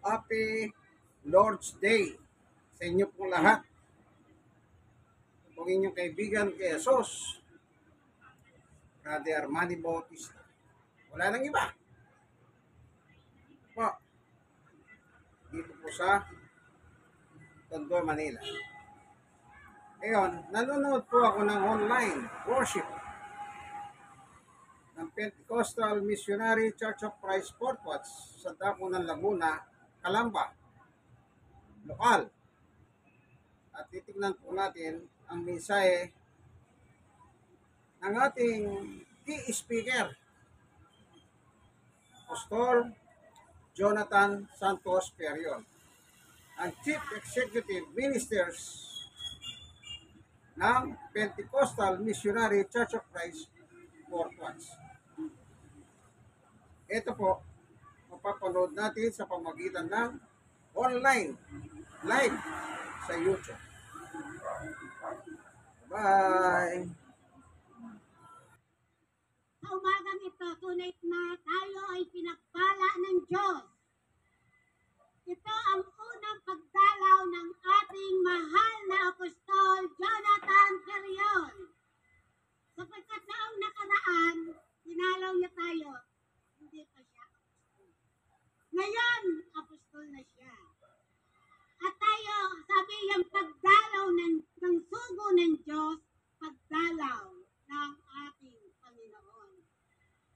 Happy Lord's Day sa inyo pong lahat. Ito ang inyong kaibigan kay Jesus, Brother Manny Bautista. Wala nang iba. Po, dito po sa Tondo, Manila. Ngayon, nanonood po ako ng online worship ng Pentecostal Missionary Church of Christ Fort Watts sa Dako ng Laguna, Calamba, lokal. At titignan po natin ang mensahe ng ating key speaker, Pastor Jonathan Santos Perion, ang Chief Executive Ministers ng Pentecostal Missionary Church of Christ Fort Watts. Ito po, mapapanood natin sa pamagitan ng online, live sa YouTube. Bye! Sa umagang ito, tunay na tayo ay pinagpala ng Diyos. Ito ang unang pagdalaw ng ating mahal na Apostol Jonathan Perion. Sapagkat noong nakaraan, dinalaw niya tayo, hindi pa siya apostol. Ngayon, apostol na siya. At tayo, sabi yung pagdalaw ng sugo ng Diyos, pagdalaw ng ating Panginoon.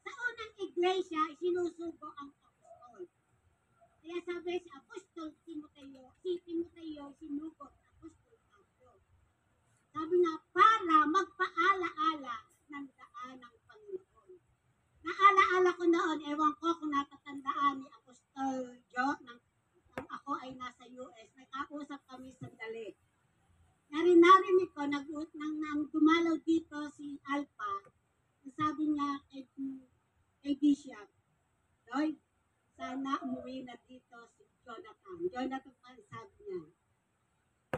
Sa unang iglesia, sinusugo ang apostol. Kaya sabi si Apostol Timoteo, sinugot Apostol Pablo. Sabi nga, para magpaala-ala ng daan ng Panginoon. Naala-ala ko noon, ewan ko kung natatandaan ni Apostol Joe, nang ako ay nasa US, nagkausap kami sandali. Narinig ko, nang dumalaw dito si Alpha, sabi niya kay Bishop, Lloyd, sana umuwi na dito si Jonathan. Jonathan pa sabi niya.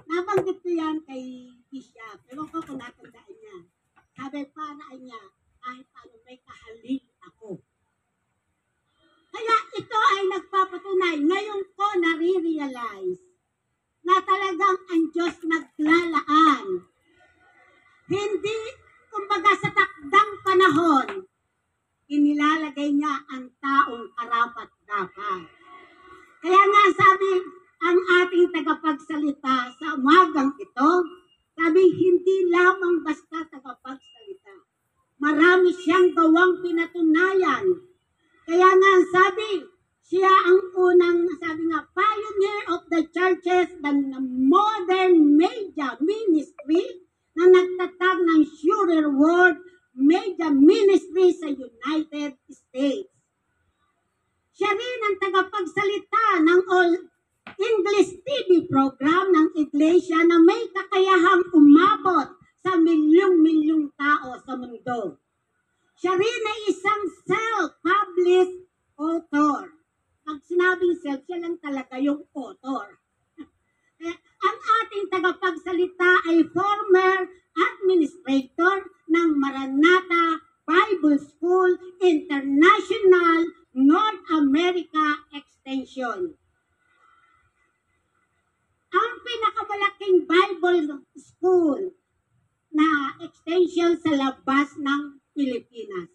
Nabanggit ko yan kay Bishop. Ewan ko kung natandaan niya. Sabi para niya, kahit paano may kahalik ako. Kaya ito ay nagpapatunay. Ngayon ko nare-realize na talagang ang Diyos naglalaan. Hindi, kumbaga sa takdang panahon, inilalagay niya ang taong karapat-dapat. Kaya nga sabi ang ating tagapagsalita sa umagang ito, sabi hindi lamang basta tagapagsalita. Marami siyang gawang pinatunayan. Kaya nga sabi, siya ang unang, sabi nga, pioneer of the churches, the modern media ministry na nagtatag ng Surer World Media Ministry sa United States. Siya rin ang tagapagsalita ng All English TV program ng Iglesia na may kakayahang umabot sa milyong-milyong tao sa mundo. Siya rin ay isang self-published author. Pag sinabing self, siya lang talaga yung author. Ang ating tagapagsalita ay former administrator ng Maranatha Bible School International North America Extension. Ang pinakamalaking Bible School na extension sa labas ng Pilipinas.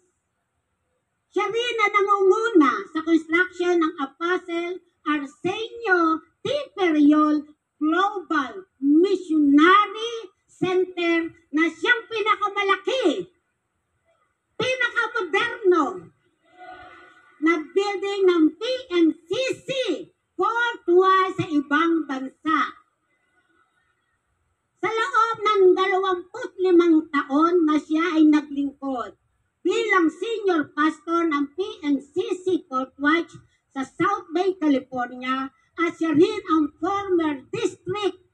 Siya rin na nangunguna sa construction ng Apostle Arsenio T. Perion Global Missionary Center na siyang pinakamalaki, pinakamoderno na building ng PNCC Fort Watts sa ibang bansa. Sa loob ng 25 taon na siya ay naglingkod bilang senior pastor ng PNCC Fort Watts sa South Bay, California, at siya rin ang former district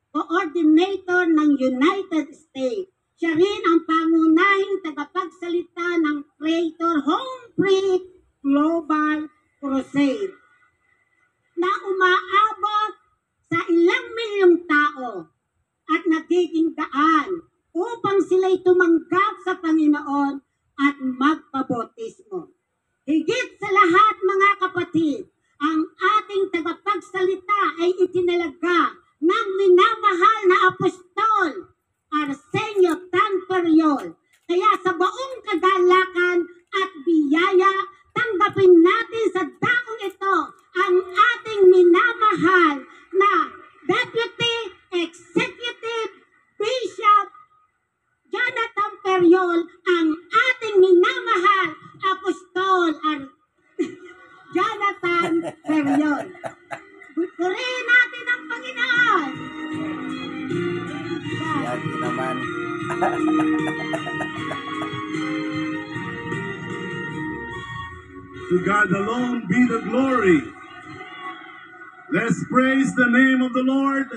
coordinator ng United States. Siya rin ang pangunahing tagapagsalita ng Creator Home Free Global Crusade na umaabot sa ilang milyong tao at nagiging daan upang sila'y tumanggap sa Panginoon at magpabautismo. Higit sa lahat mga kapatid, ang ating tagapagsalita ay itinalaga ng minamahal na apostol Arsenio Tanperiol. Kaya sa buong kagalakan at biyaya, tanggapin natin sa dakong ito ang ating minamahal na Deputy Executive Bishop Jonathan Periol, ang ating minamahal apostol Jonathan Periol. Purihin natin ang Panginoon. Yan din naman. To God alone be the glory. Let's praise the name of the Lord.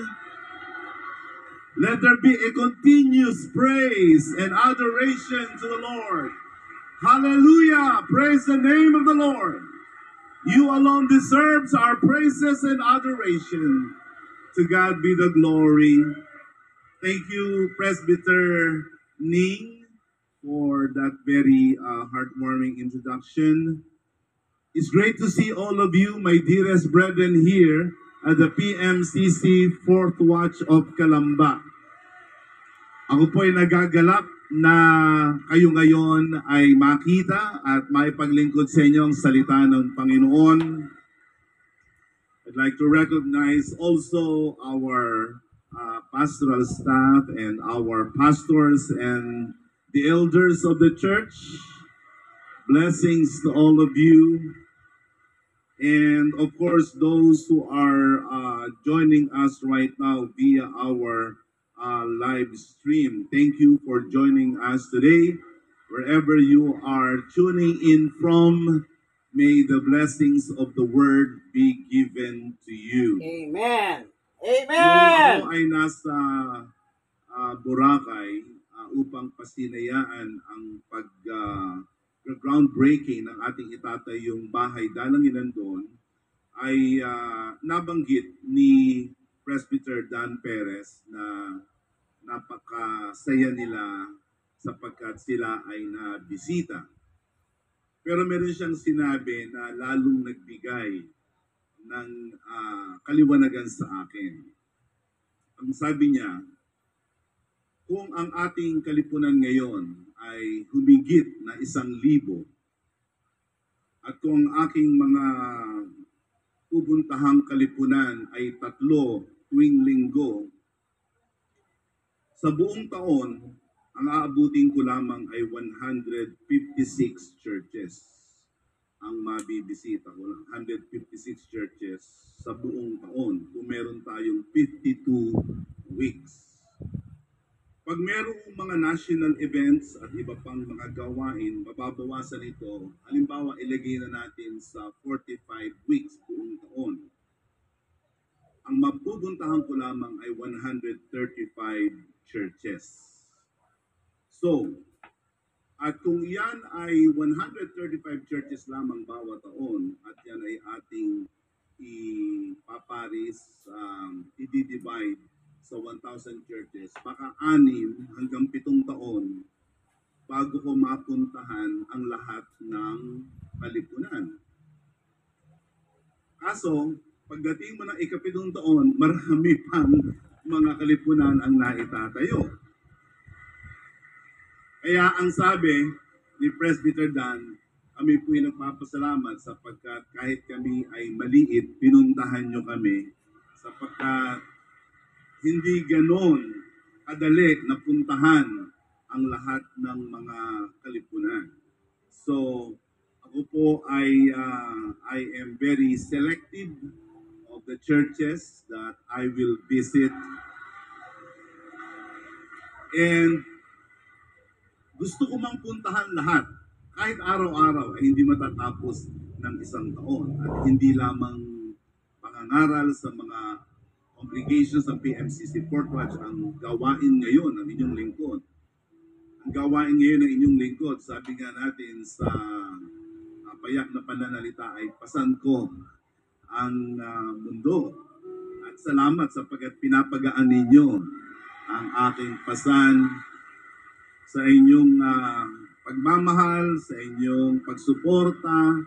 Let there be a continuous praise and adoration to the Lord. Hallelujah! Praise the name of the Lord. You alone deserves our praises and adoration. To God be the glory. Thank you, Presbyter Ning, for that very heartwarming introduction. It's great to see all of you, my dearest brethren, here at the PMCC 4th Watch of Calamba. Ako po ay nagagalak na kayo ngayon ay makita at maipaglingkod sa inyo ang salita ng Panginoon. I'd like to recognize also our pastoral staff and our pastors and the elders of the church. Blessings to all of you. And of course, those who are joining us right now via our live stream. Thank you for joining us today. Wherever you are tuning in from, may the blessings of the word be given to you. Amen. Nung Amen. ako ay nasa Boracay upang pasinayaan ang groundbreaking ng ating itatayong bahay dalanginan doon, ay nabanggit ni Presbyter Dan Perez na napakasaya nila sapagkat sila ay nabisita. Pero meron siyang sinabi na lalong nagbigay ng kaliwanagan sa akin. Ang sabi niya, kung ang ating kalipunan ngayon ay humigit na 1,000 at kung ang aking mga pupuntahang kalipunan ay 3 tuwing linggo, sa buong taon, ang aabutin ko lamang ay 156 churches ang mabibisita ko. 156 churches sa buong taon kung meron tayong 52 weeks. Pag merong mga national events at iba pang mga gawain, mababawasan ito. Halimbawa, ilagay na natin sa 45 weeks buong taon. Ang mapupuntahan ko lamang ay 135 churches. So, at kung yan ay 135 churches lamang bawat taon at yan ay ating ipaparis, i-divide sa 1,000 churches, baka 6 hanggang 7 taon bago ko mapuntahan ang lahat ng kalipunan. Kaso, pagdating mo ng ika-7 taon, marami pang mga kalipunan ang naitatayo. Kaya ang sabi ni Presbyter Dan, kami po'y nagpapasalamat sapagkat kahit kami ay maliit, pinuntahan nyo kami sapagkat hindi ganon kadali na puntahan ang lahat ng mga kalipunan. So, ako po ay I am very selective of the churches that I will visit. And gusto ko mang puntahan lahat. Kahit araw-araw ay hindi matatapos ng 1 taon. At hindi lamang pangangaral sa mga congregations ng PMCC 4th Watch ang gawain ngayon ng inyong lingkod. Ang gawain ngayon ng inyong lingkod, sabi nga natin sa payak na pananalita ay pasan ko ang mundo. At salamat sapagkat pinapagaan ninyo ang aking pasan sa inyong pagmamahal, sa inyong pagsuporta,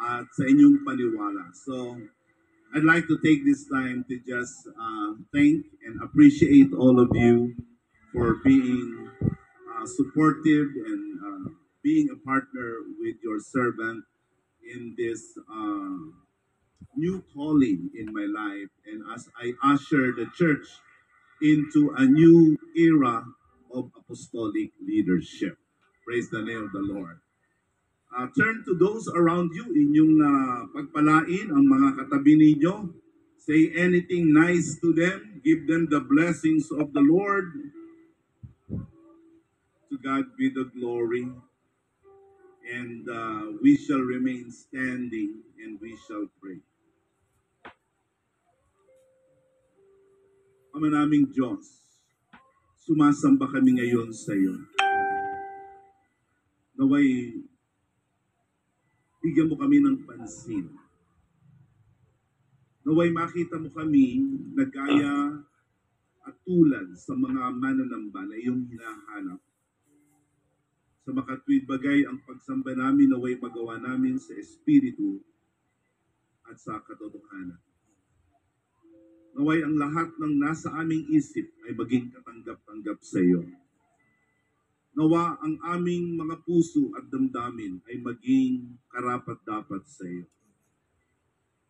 at sa inyong paniwala. So, I'd like to take this time to just thank and appreciate all of you for being supportive and being a partner with your servant in this new calling in my life. And as I usher the church into a new era of apostolic leadership. Praise the name of the Lord. Turn to those around you, inyong pagpalain ang mga katabi ninyo. Say anything nice to them. Give them the blessings of the Lord. To God be the glory. And we shall remain standing and we shall pray. Ama naming Diyos, sumasamba kami ngayon sa iyo. Naway, bigyan mo kami ng pansin. Naway makita mo kami na gaya at tulad sa mga mananamba na iyong hinahanap. Sa makatwid bagay ang pagsamba namin naway magawa namin sa Espiritu at sa katotohanan. Naway ang lahat ng nasa aming isip ay maging katanggap-tanggap sa iyo. Nawa ang aming mga puso at damdamin ay maging karapat-dapat sa iyo.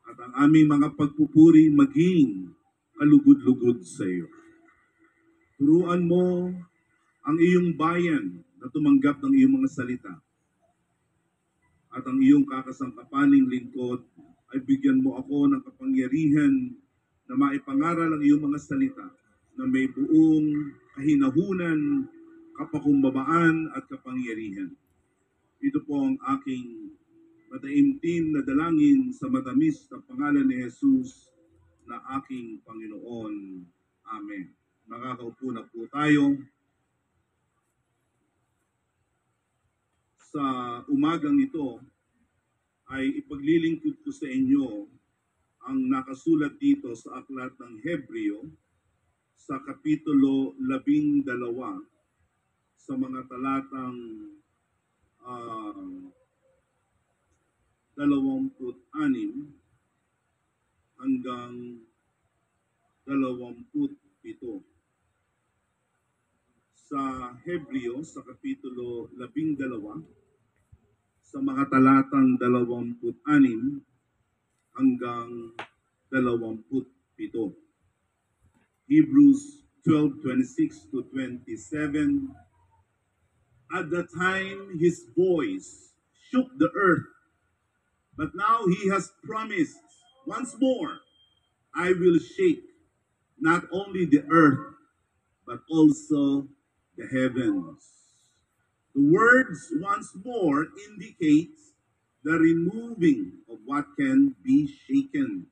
At ang aming mga pagpupuri maging kalugod-lugod sa iyo. Turuan mo ang iyong bayan na tumanggap ng iyong mga salita. At ang iyong kakasangkapaning lingkod ay bigyan mo ako ng kapangyarihan na maipangaral ang iyong mga salita na may buong kahinahunan, kapakumbabaan at kapangyarihan. Ito po ang aking mataimtim na dalangin sa matamis na pangalan ni Jesus na aking Panginoon. Amen. Makakaupo na po tayo. Sa umagang ito ay ipaglilingkod ko sa inyo ang nakasulat dito sa aklat ng Hebreo sa kapitulo 12 sa mga talatang 26 hanggang 27. Sa Hebreo sa kapitulo 12 sa mga talatang 26 hanggang 27. Hebrews 12:26 to 27. At the time his voice shook the earth, but now he has promised once more, I will shake not only the earth, but also the heavens. The words once more indicates the removing of what can be shaken,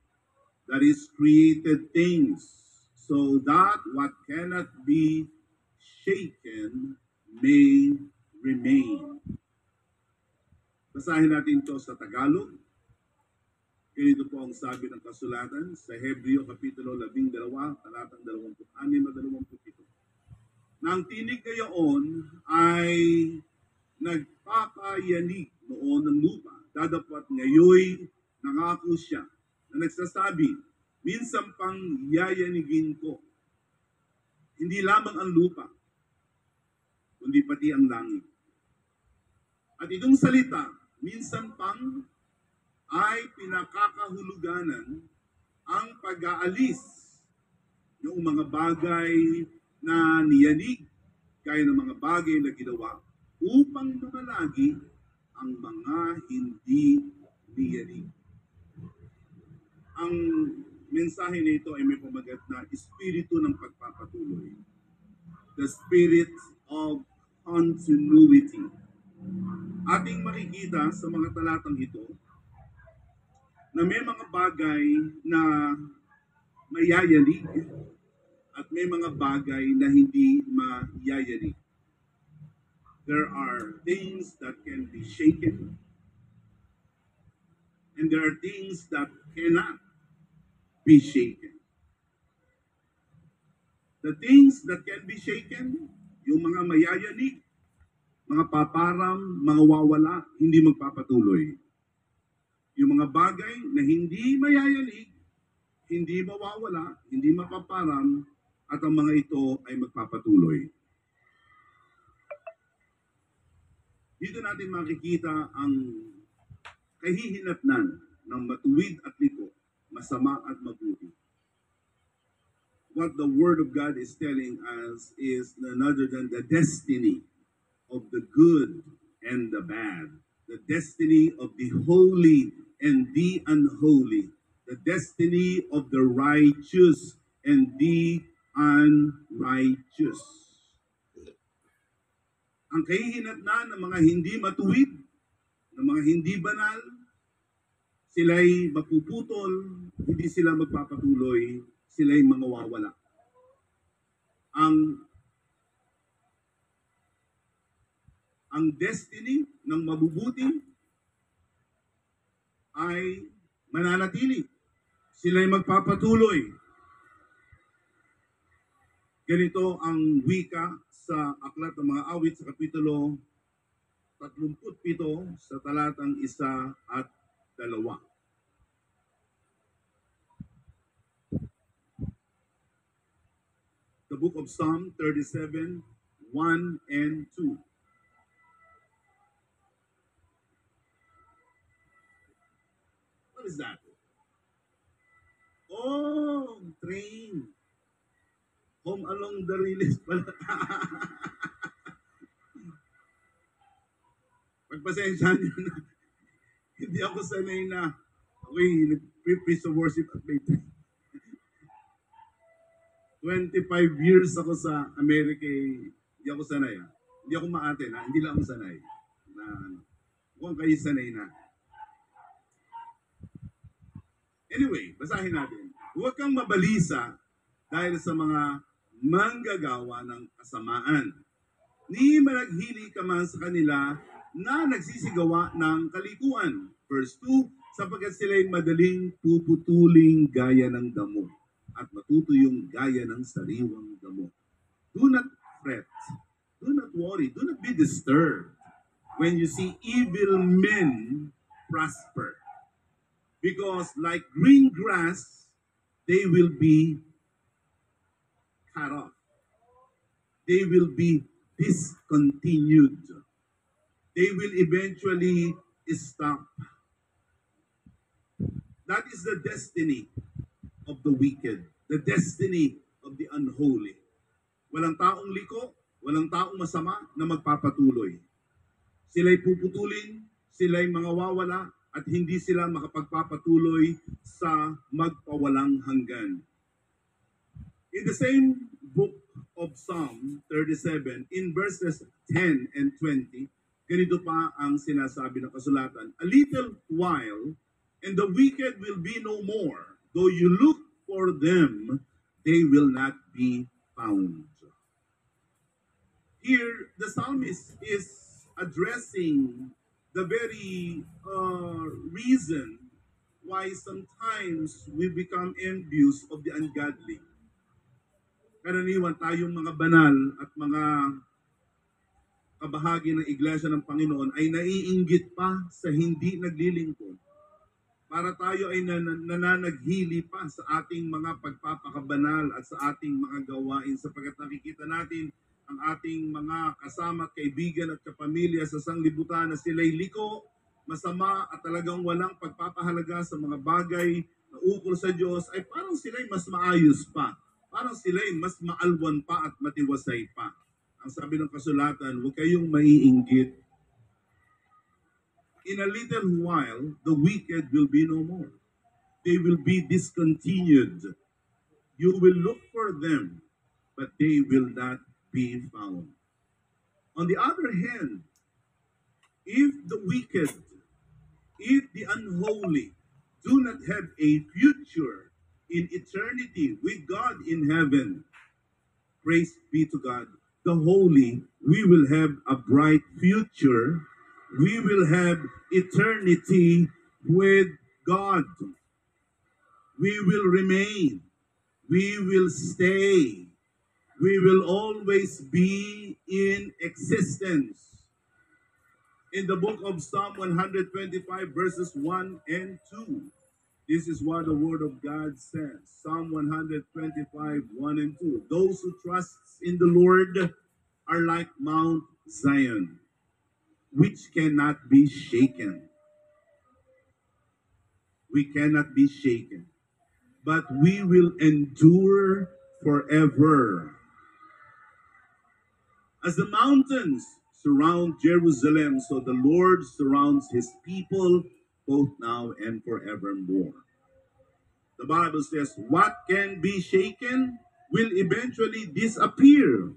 that is created things, so that what cannot be shaken may remain. Basahin natin ito sa Tagalog. Ganito po ang sabi ng kasulatan sa Hebreo Kapitulo 12, talatang 26 at 27. Na ang tinig ngayon ay nagpapayanig noon ng lupa. Dadapat ngayoy nangako siya na nagsasabi, minsan pang yayanigin ko. Hindi lamang ang lupa, kundi pati ang langit. At itong salita, minsan pang ay pinakakahuluganan ang pag-aalis ng mga bagay na niyanig, gaya ng mga bagay na ginawa upang mamalagi ang mga hindi niyanig. Ang mensahe nito ay may pamagat na espiritu ng pagpapatuloy. The spirit of continuity. Ating makikita sa mga talatang ito na may mga bagay na mayayanig at may mga bagay na hindi mayayanig. There are things that can be shaken and there are things that cannot be shaken. The things that can be shaken, yung mga mayayanig, mga paparam, mga wawala, hindi magpapatuloy. yung mga bagay na hindi mayayanig, hindi mawawala, hindi mapaparam, at ang mga ito ay magpapatuloy. Dito natin makikita ang kahihinatnan ng matuwid at liko, masama at mabuti. What the Word of God is telling us is none other than the destiny of the good and the bad, the destiny of the holy and the unholy, the destiny of the righteous and the unrighteous. Ang kahihinatnan ng mga hindi matuwid, ng mga hindi banal, sila'y mapuputol, hindi sila magpapatuloy, sila'y mangawawala. Ang destiny ng mabubuti ay mananatili. Sila'y magpapatuloy. Ganito ang wika sa Aklat ng Mga Awit sa Kapitulo 37 sa talatang 1 at 2. The book of Psalm 37, 1 and 2. What is that? Oh, train. Home along the release pala. Pagpasensya niyo na. Hindi ako sanay na ako'y nag-preach sa worship at may 25 years ako sa Amerika, hindi ako sanay. Hindi ako maaten, hindi lang ako sanay. Kung kayo sanay na. Anyway, basahin natin. Huwag kang mabalisa dahil sa mga manggagawa ng kasamaan. Ni managhili ka man sa kanila na nagsisigawa ng kalikuan. Verse 2, sapagkat sila'y madaling puputuling gaya ng damo at matutuyong gaya ng sariwang damo. Do not fret. Do not worry. Do not be disturbed when you see evil men prosper. Because like green grass, they will be cut off. They will be discontinued. They will eventually stop. That is the destiny of the wicked, the destiny of the unholy. Walang taong liko, walang taong masama na magpapatuloy. Sila'y puputulin, sila'y mangawawala, at hindi sila makapagpapatuloy sa magpawalang hanggan. In the same book of Psalm 37, in verses 10 and 20, ganito pa ang sinasabi ng kasulatan. A little while, and the wicked will be no more. Though you look for them, they will not be found. Here, the psalmist is addressing the very reason why sometimes we become envious of the ungodly. Karaniwan tayong mga banal at mga kabahagi ng Iglesia ng Panginoon ay naiinggit pa sa hindi naglilingkod. Para tayo ay nananaghili pa sa ating mga pagpapakabanal at sa ating mga gawain sapagkat nakikita natin ang ating mga kasama, kaibigan at kapamilya sa sanglibutan na sila'y liko, masama at talagang walang pagpapahalaga sa mga bagay na ukol sa Diyos ay parang sila'y mas maayos pa. Parang sila'y mas maalwan pa at matiwasay pa. Ang sabi ng kasulatan, huwag kayong maiinggit. In a little while, the wicked will be no more. They will be discontinued. You will look for them, but they will not be found. On the other hand, if the wicked, if the unholy do not have a future in eternity with God in heaven, praise be to God, the holy, we will have a bright future. We will have eternity with God. We will remain. We will stay. We will always be in existence. In the book of Psalm 125, verses 1 and 2. This is what the word of God says. Psalm 125, 1 and 2. Those who trust in the Lord are like Mount Zion, which cannot be shaken. We cannot be shaken, but we will endure forever. As the mountains surround Jerusalem, so the Lord surrounds his people both now and forevermore. The Bible says, what can be shaken will eventually disappear.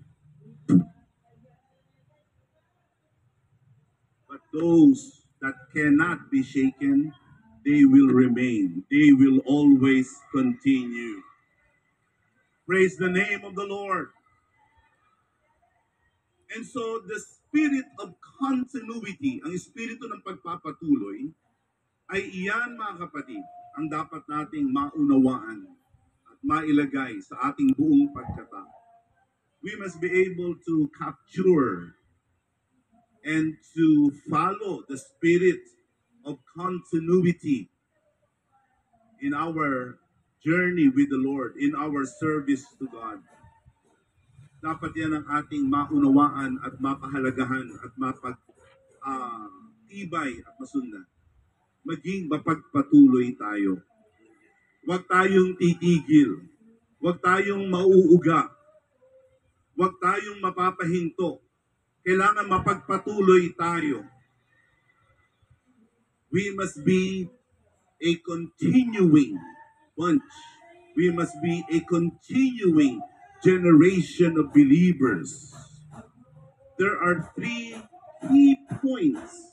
But those that cannot be shaken, they will remain. They will always continue. Praise the name of the Lord. And so the spirit of continuity, ang espiritu ng pagpapatuloy, ay iyan mga kapatid, ang dapat nating maunawaan at mailagay sa ating buong pagkatao. We must be able to capture and to follow the spirit of continuity in our journey with the Lord, in our service to God. Dapat yan ang ating maunawaan at mapahalagahan at tibay at masundan. Maging mapagpatuloy tayo. Huwag tayong titigil. Huwag tayong mauuga. Huwag tayong mapapahinto. Kailangan mapagpatuloy tayo. We must be a continuing bunch. We must be a continuing generation of believers. There are 3 key points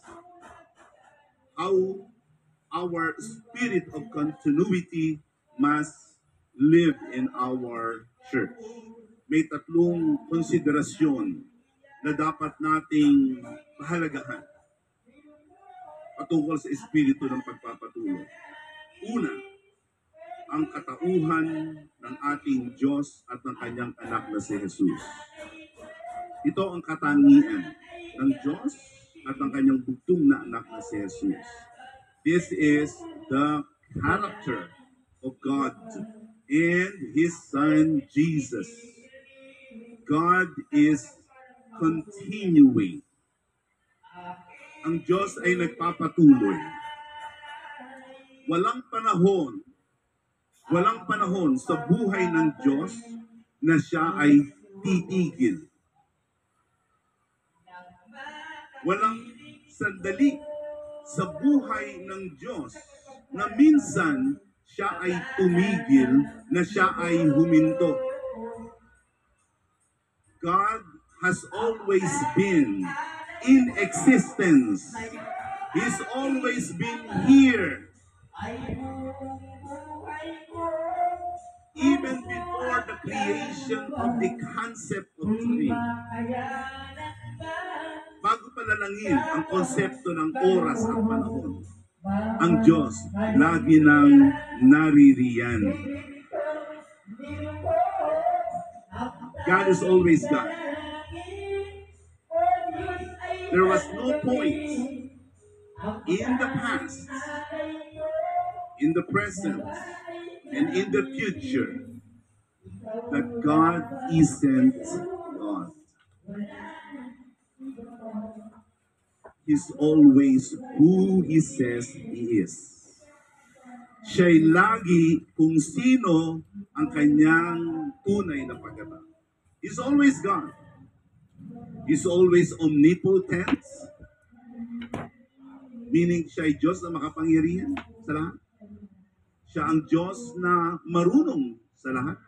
how our spirit of continuity must live in our church. May 3 konsiderasyon na dapat nating pahalagahan patungkol sa espiritu ng pagpapatuloy. Una, ang katauhan ng ating Diyos at ng kanyang anak na si Jesus. Ito ang katangian ng Diyos at ng kanyang bugtong na anak na si Jesus. This is the character of God and His Son Jesus. God is continuing. Ang Diyos ay nagpapatuloy. Walang panahon sa buhay ng Diyos na siya ay titigil. Walang sandali sa buhay ng Diyos na minsan siya ay tumigil, na siya ay huminto. God has always been in existence. He's always been here. Even before the creation of the concept of time. Bago palalangin ang konsepto ng oras at panahon, ang Diyos lagi nang naririyan. God is always God. There was no point in the past, in the present, and in the future that God isn't God. He's always who He says He is. Siya'y lagi kung sino ang kanyang tunay na pagkatao. He's always God. He's always omnipotent, meaning siya'y Diyos na makapangyarihan sa lahat. Siya ang Diyos na marunong sa lahat.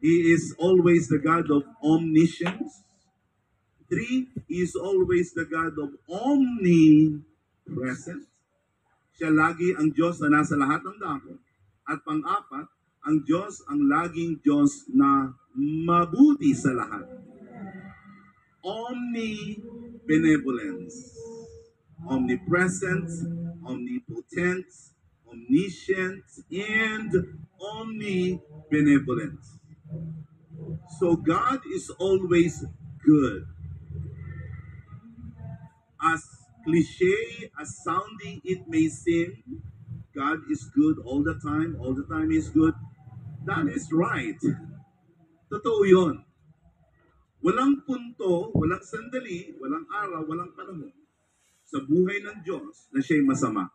He is always the God of omniscience. 3, He is always the God of omnipresence. Siya lagi ang Diyos na nasa lahat ng dako. At 4, ang Diyos ang laging Diyos na mabuti sa lahat. Omnibenevolence. Omnipresent, omnipotent, omniscient, and omnibenevolent. So God is always good. As cliche as sounding it may seem, God is good all the time is good. That is right. Totoo yun. Walang punto, walang sandali, walang araw, walang panahon sa buhay ng Diyos na siya'y masama.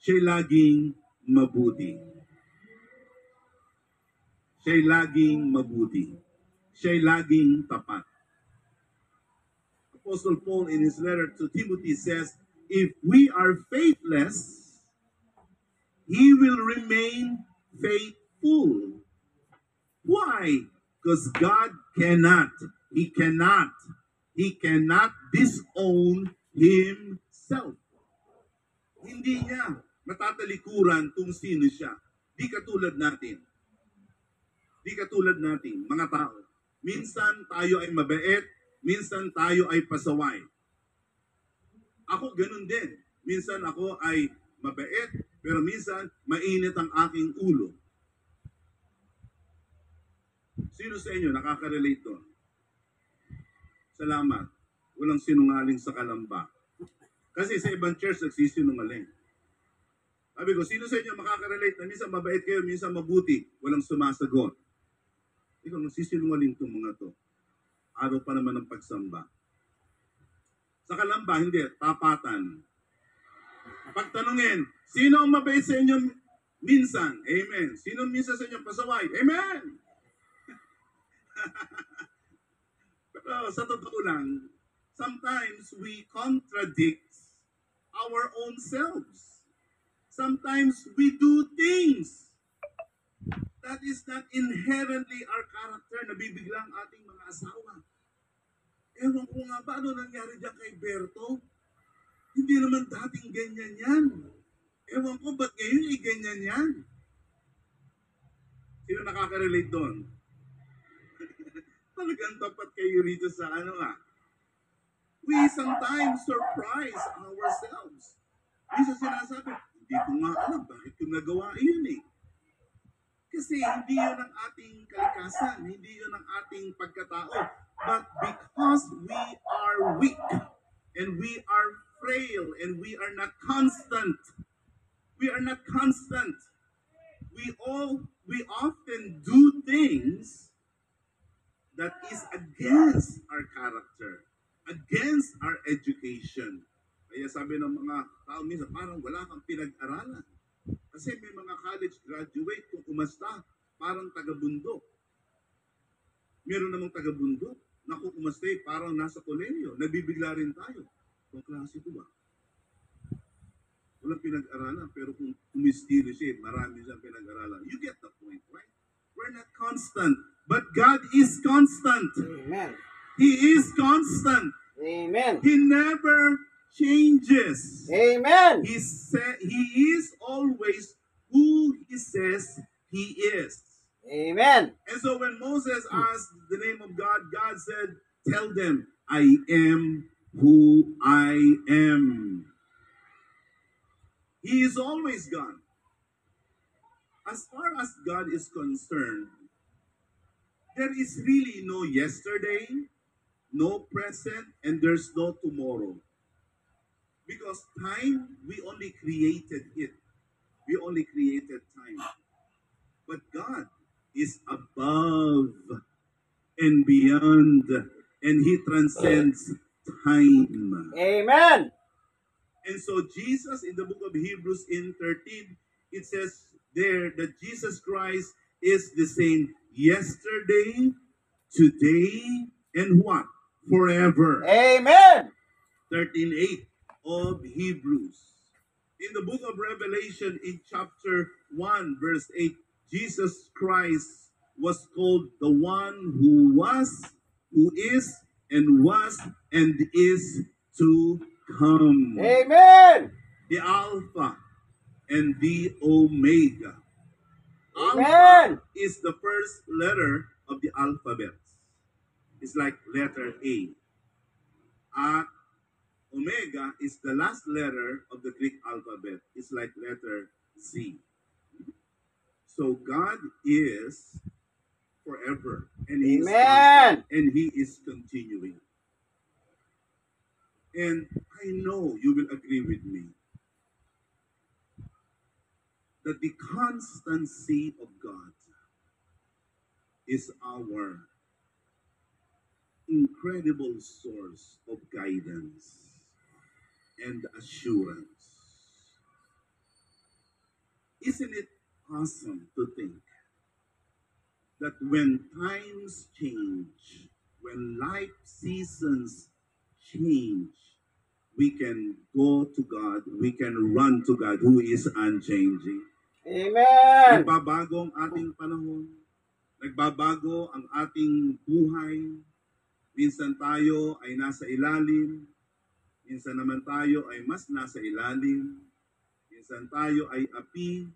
Siya'y laging mabuti. Siya'y laging mabuti. Siya'y laging tapat. Apostle Paul in his letter to Timothy says, if we are faithless, he will remain faithful. Why? Because God He cannot disown Himself. Hindi niya matatalikuran kung sino siya. Di katulad natin. Mga tao. Minsan tayo ay mabait, minsan tayo ay pasaway. Ako ganun din. Minsan ako ay mabait, pero minsan mainit ang aking ulo. Sino sa inyo nakaka-relate doon? Salamat. Walang sinungaling sa Kalamba. Kasi sa ibang church nagsisinungaling. Sabi ko, sino sa inyo makaka-relate na minsan mabait kayo, minsan mabuti, walang sumasagot? Ikaw, nagsisinungaling itong mga to. Araw pa naman ng pagsamba. Sa Kalamba, hindi, tapatan. Pagtanungin, sino ang mabait sa inyo minsan? Amen. Sino minsan sa inyo pasaway? Amen. Pero sa totoo lang, sometimes we contradict our own selves. Sometimes we do things that is not inherently our character. Nabibigla ang ating mga asawa. Ewan ko nga ba ano nangyari dyan kay Berto? Hindi naman dating ganyan yan. Ewan ko, ba't ngayon ganyan yan? Sino nakaka-relate doon? Talagang tapat kayo rito sa We sometimes surprise ourselves. Minsan sinasabi, hindi ko nga alam bakit ko nagawa yun eh. Kasi hindi yun ang ating kalikasan, hindi yun ang ating pagkatao. But because we are weak, and we are frail, and we are not constant, we often do things that is against our character, against our education. Kaya sabi ng mga tao minsan, parang wala kang pinag-aralan. Kasi may mga college graduate, kung umasta, parang taga-bundok. Meron namang taga-bundok, na kung umasta, parang nasa kolehiyo. Nabibigla rin tayo. Kung klase ko ba? Walang pinag-aralan, pero kung umistilo siya, marami siyang pinag-aralan. You get the point, right? We're not constant. But God is constant. Amen. He is constant. Amen. He never changes. Amen. He is always who He says He is. Amen. And so when Moses asked the name of God, God said, tell them, I am who I am. He is always God. As far as God is concerned, there is really no yesterday, no present, and there's no tomorrow. Because time, we only created it. We only created time. But God is above and beyond, and He transcends time. Amen. And so Jesus, in the book of Hebrews in 13, it says there that Jesus Christ is the same yesterday, today, and what? Forever. Amen. 13:8 of Hebrews. In the book of Revelation, in chapter 1, verse 8, Jesus Christ was called the one who was, who is, and was, and is to come. Amen. The Alpha and the Omega. Amen. Alpha is the first letter of the alphabet. It's like letter A. At Omega is the last letter of the Greek alphabet. It's like letter Z. So God is forever, and He is Amen. constant, and He is continuing. And I know you will agree with me that the constancy of God is our incredible source of guidance and assurance. Isn't it awesome to think that when times change, when life seasons change, we can go to God, we can run to God who is unchanging. Amen. Nagbabago ang ating panahon, nagbabago ang ating buhay. Minsan tayo ay nasa ilalim, minsan naman tayo ay mas nasa ilalim, minsan tayo ay api,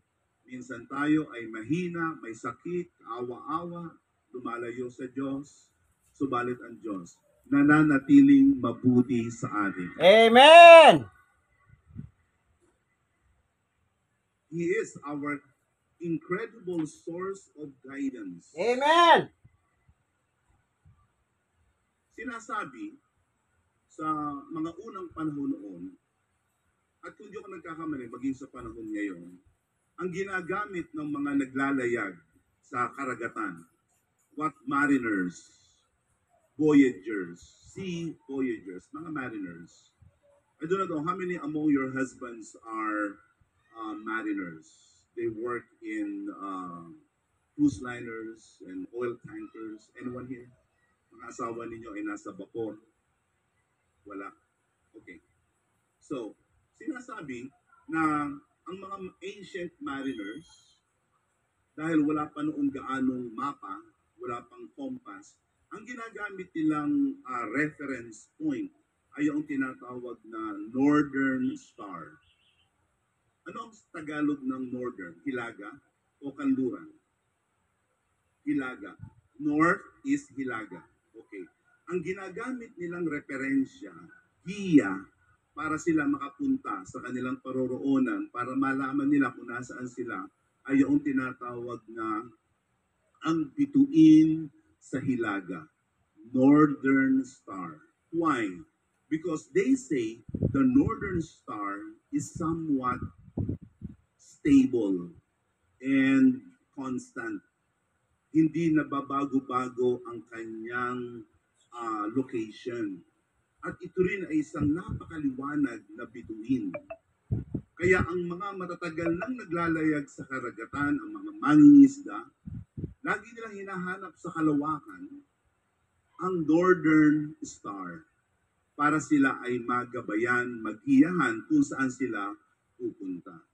minsan tayo ay mahina, may sakit, awa-awa, lumalayo sa Diyos, subalit ang Diyos nananatiling mabuti sa atin. Amen. He is our incredible source of guidance. Amen. Sinasabi sa mga unang panahon noon, at kung di ako nagkakamali, maging sa panahon ngayon, ang ginagamit ng mga naglalayag sa karagatan, what mariners, voyagers, sea voyagers, mga mariners. I do not know how many among your husbands are mariners. They work in cruise liners and oil tankers. Anyone here? Mga asawa ninyo ay nasa bapor? Wala. Okay. So, sinasabi na ang mga ancient mariners, dahil wala pa noong gaanong mapa, wala pang compass, ang ginagamit nilang reference point ay yung tinatawag na Northern Star. Ano ang Tagalog ng Northern? Hilaga o kanluran? Hilaga. North is Hilaga. Okay. Ang ginagamit nilang referensya, giya, para sila makapunta sa kanilang paroroonan, para malaman nila kung nasaan sila, ay yung tinatawag na ang bituin sa Hilaga, Northern Star. Why? Because they say the Northern Star is somewhat stable and constant. Hindi nababago-bago ang kanyang location. At ito rin ay isang napakaliwanag na bituin. Kaya ang mga matatagal nang naglalayag sa karagatan, ang mga mangingisda, lagi nilang hinahanap sa kalawakan ang Northern Star para sila ay magabayan, maghiyahan kung saan sila pupunta.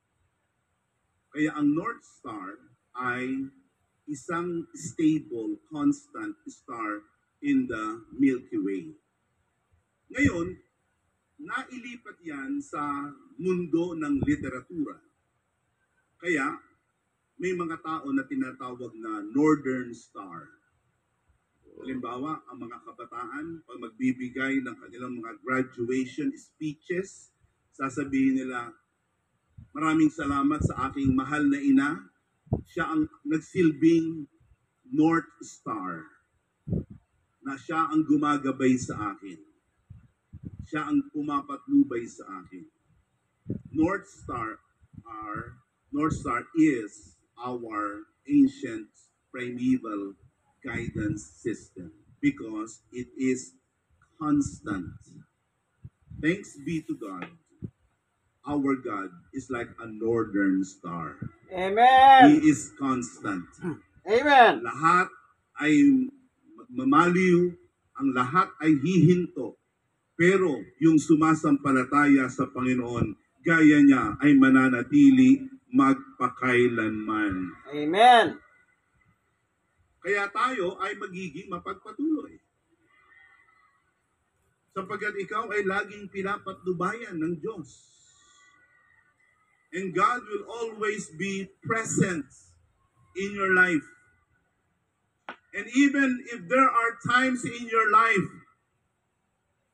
Kaya ang North Star ay isang stable, constant star in the Milky Way. Ngayon, nailipat yan sa mundo ng literatura. Kaya, may mga tao na tinatawag na Northern Star. Halimbawa, ang mga kabataan, pag magbibigay ng kanilang mga graduation speeches, sasabihin nila, maraming salamat sa aking mahal na ina. Siya ang nagsilbing North Star. Na siya ang gumagabay sa akin. Siya ang pumapatnubay sa akin. North Star is our ancient primeval guidance system because it is constant. Thanks be to God. Our God is like a northern star. Amen. He is constant. Amen. Lahat ay mamaliw, ang lahat ay hihinto. Pero yung sumasampalataya sa Panginoon, gaya niya ay mananatili magpakailanman. Amen. Kaya tayo ay magiging mapagpatuloy. Sapagkat ikaw ay laging pinapatnubayan ng Diyos. And God will always be present in your life. And even if there are times in your life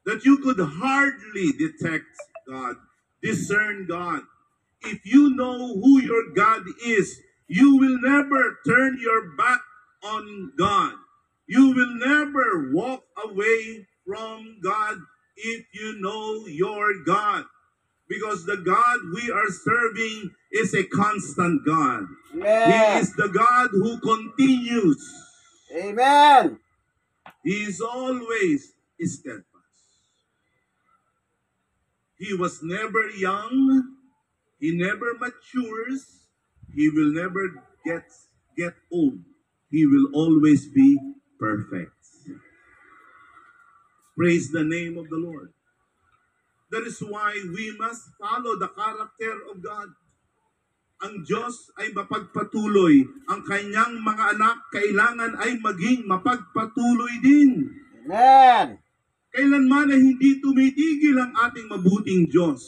that you could hardly detect God, discern God, if you know who your God is, you will never turn your back on God. You will never walk away from God if you know your God. Because the God we are serving is a constant God. He Amen. is the God who continues. Amen. He is always steadfast. He was never young. He never matures. He will never get old. He will always be perfect. Praise the name of the Lord. That is why we must follow the character of God. Ang Diyos ay mapagpatuloy. Ang kanyang mga anak kailangan ay maging mapagpatuloy din. Amen. Kailanman ay hindi tumitigil ang ating mabuting Diyos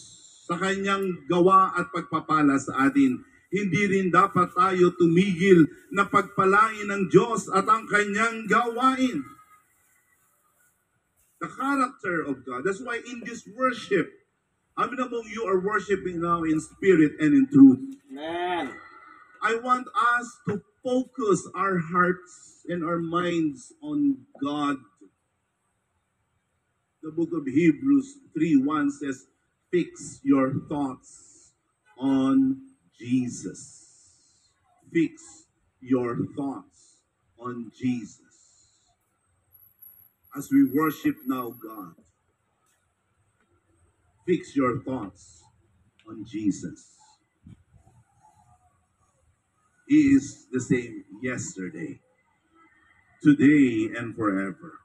sa kanyang gawa at pagpapala sa atin. Hindi rin dapat tayo tumigil na pagpalain ng Diyos at ang kanyang gawain. The character of God. That's why in this worship, how many among you are worshiping now in spirit and in truth? Amen. I want us to focus our hearts and our minds on God. The book of Hebrews 3:1 says, fix your thoughts on Jesus. Fix your thoughts on Jesus. As we worship now God, fix your thoughts on Jesus. He is the same yesterday, today, and forever.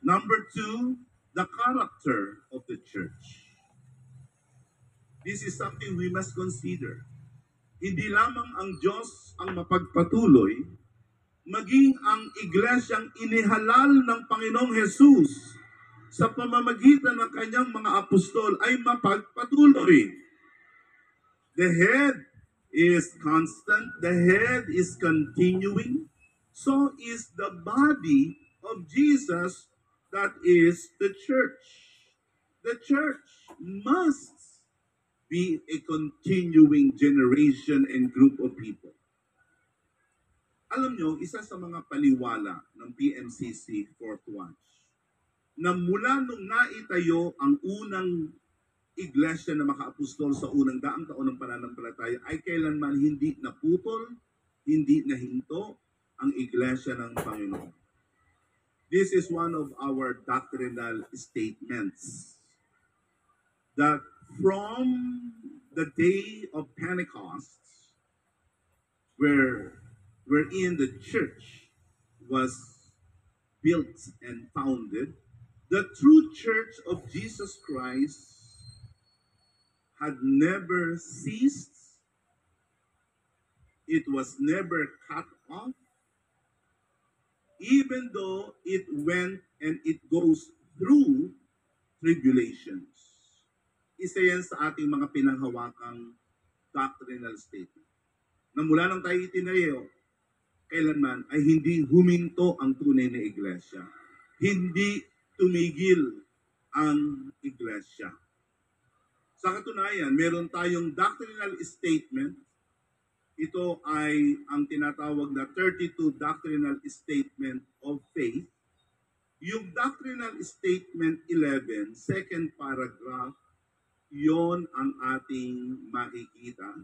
Number 2, the character of the church. This is something we must consider. Hindi lamang ang Diyos ang mapagpatuloy, maging ang iglesyang inihalal ng Panginoong Jesus sa pamamagitan ng kanyang mga apostol ay mapagpatuloy. The head is constant, the head is continuing, so is the body of Jesus, that is the church. The church must be a continuing generation and group of people. Alam nyo, isa sa mga paniwala ng PMCC Fourth Watch, na mula nung naitayo ang unang iglesia na makaapostol sa unang daang taon ng pananampalataya ay kailanman hindi naputol, hindi nahinto ang iglesia ng Panginoon. This is one of our doctrinal statements that from the day of Pentecost, wherein the church was built and founded, the true church of Jesus Christ had never ceased. It was never cut off, even though it went and it goes through tribulations. Isa yan sa ating mga pinanghawakang doctrinal statement. Na mula nang tayo itinayo, kailanman ay hindi huminto ang tunay na iglesia. Hindi tumigil ang iglesia. Sa katunayan, meron tayong doctrinal statement. Ito ay ang tinatawag na 32 Doctrinal Statement of Faith. Yung Doctrinal Statement 11, second paragraph, yon ang ating makikita.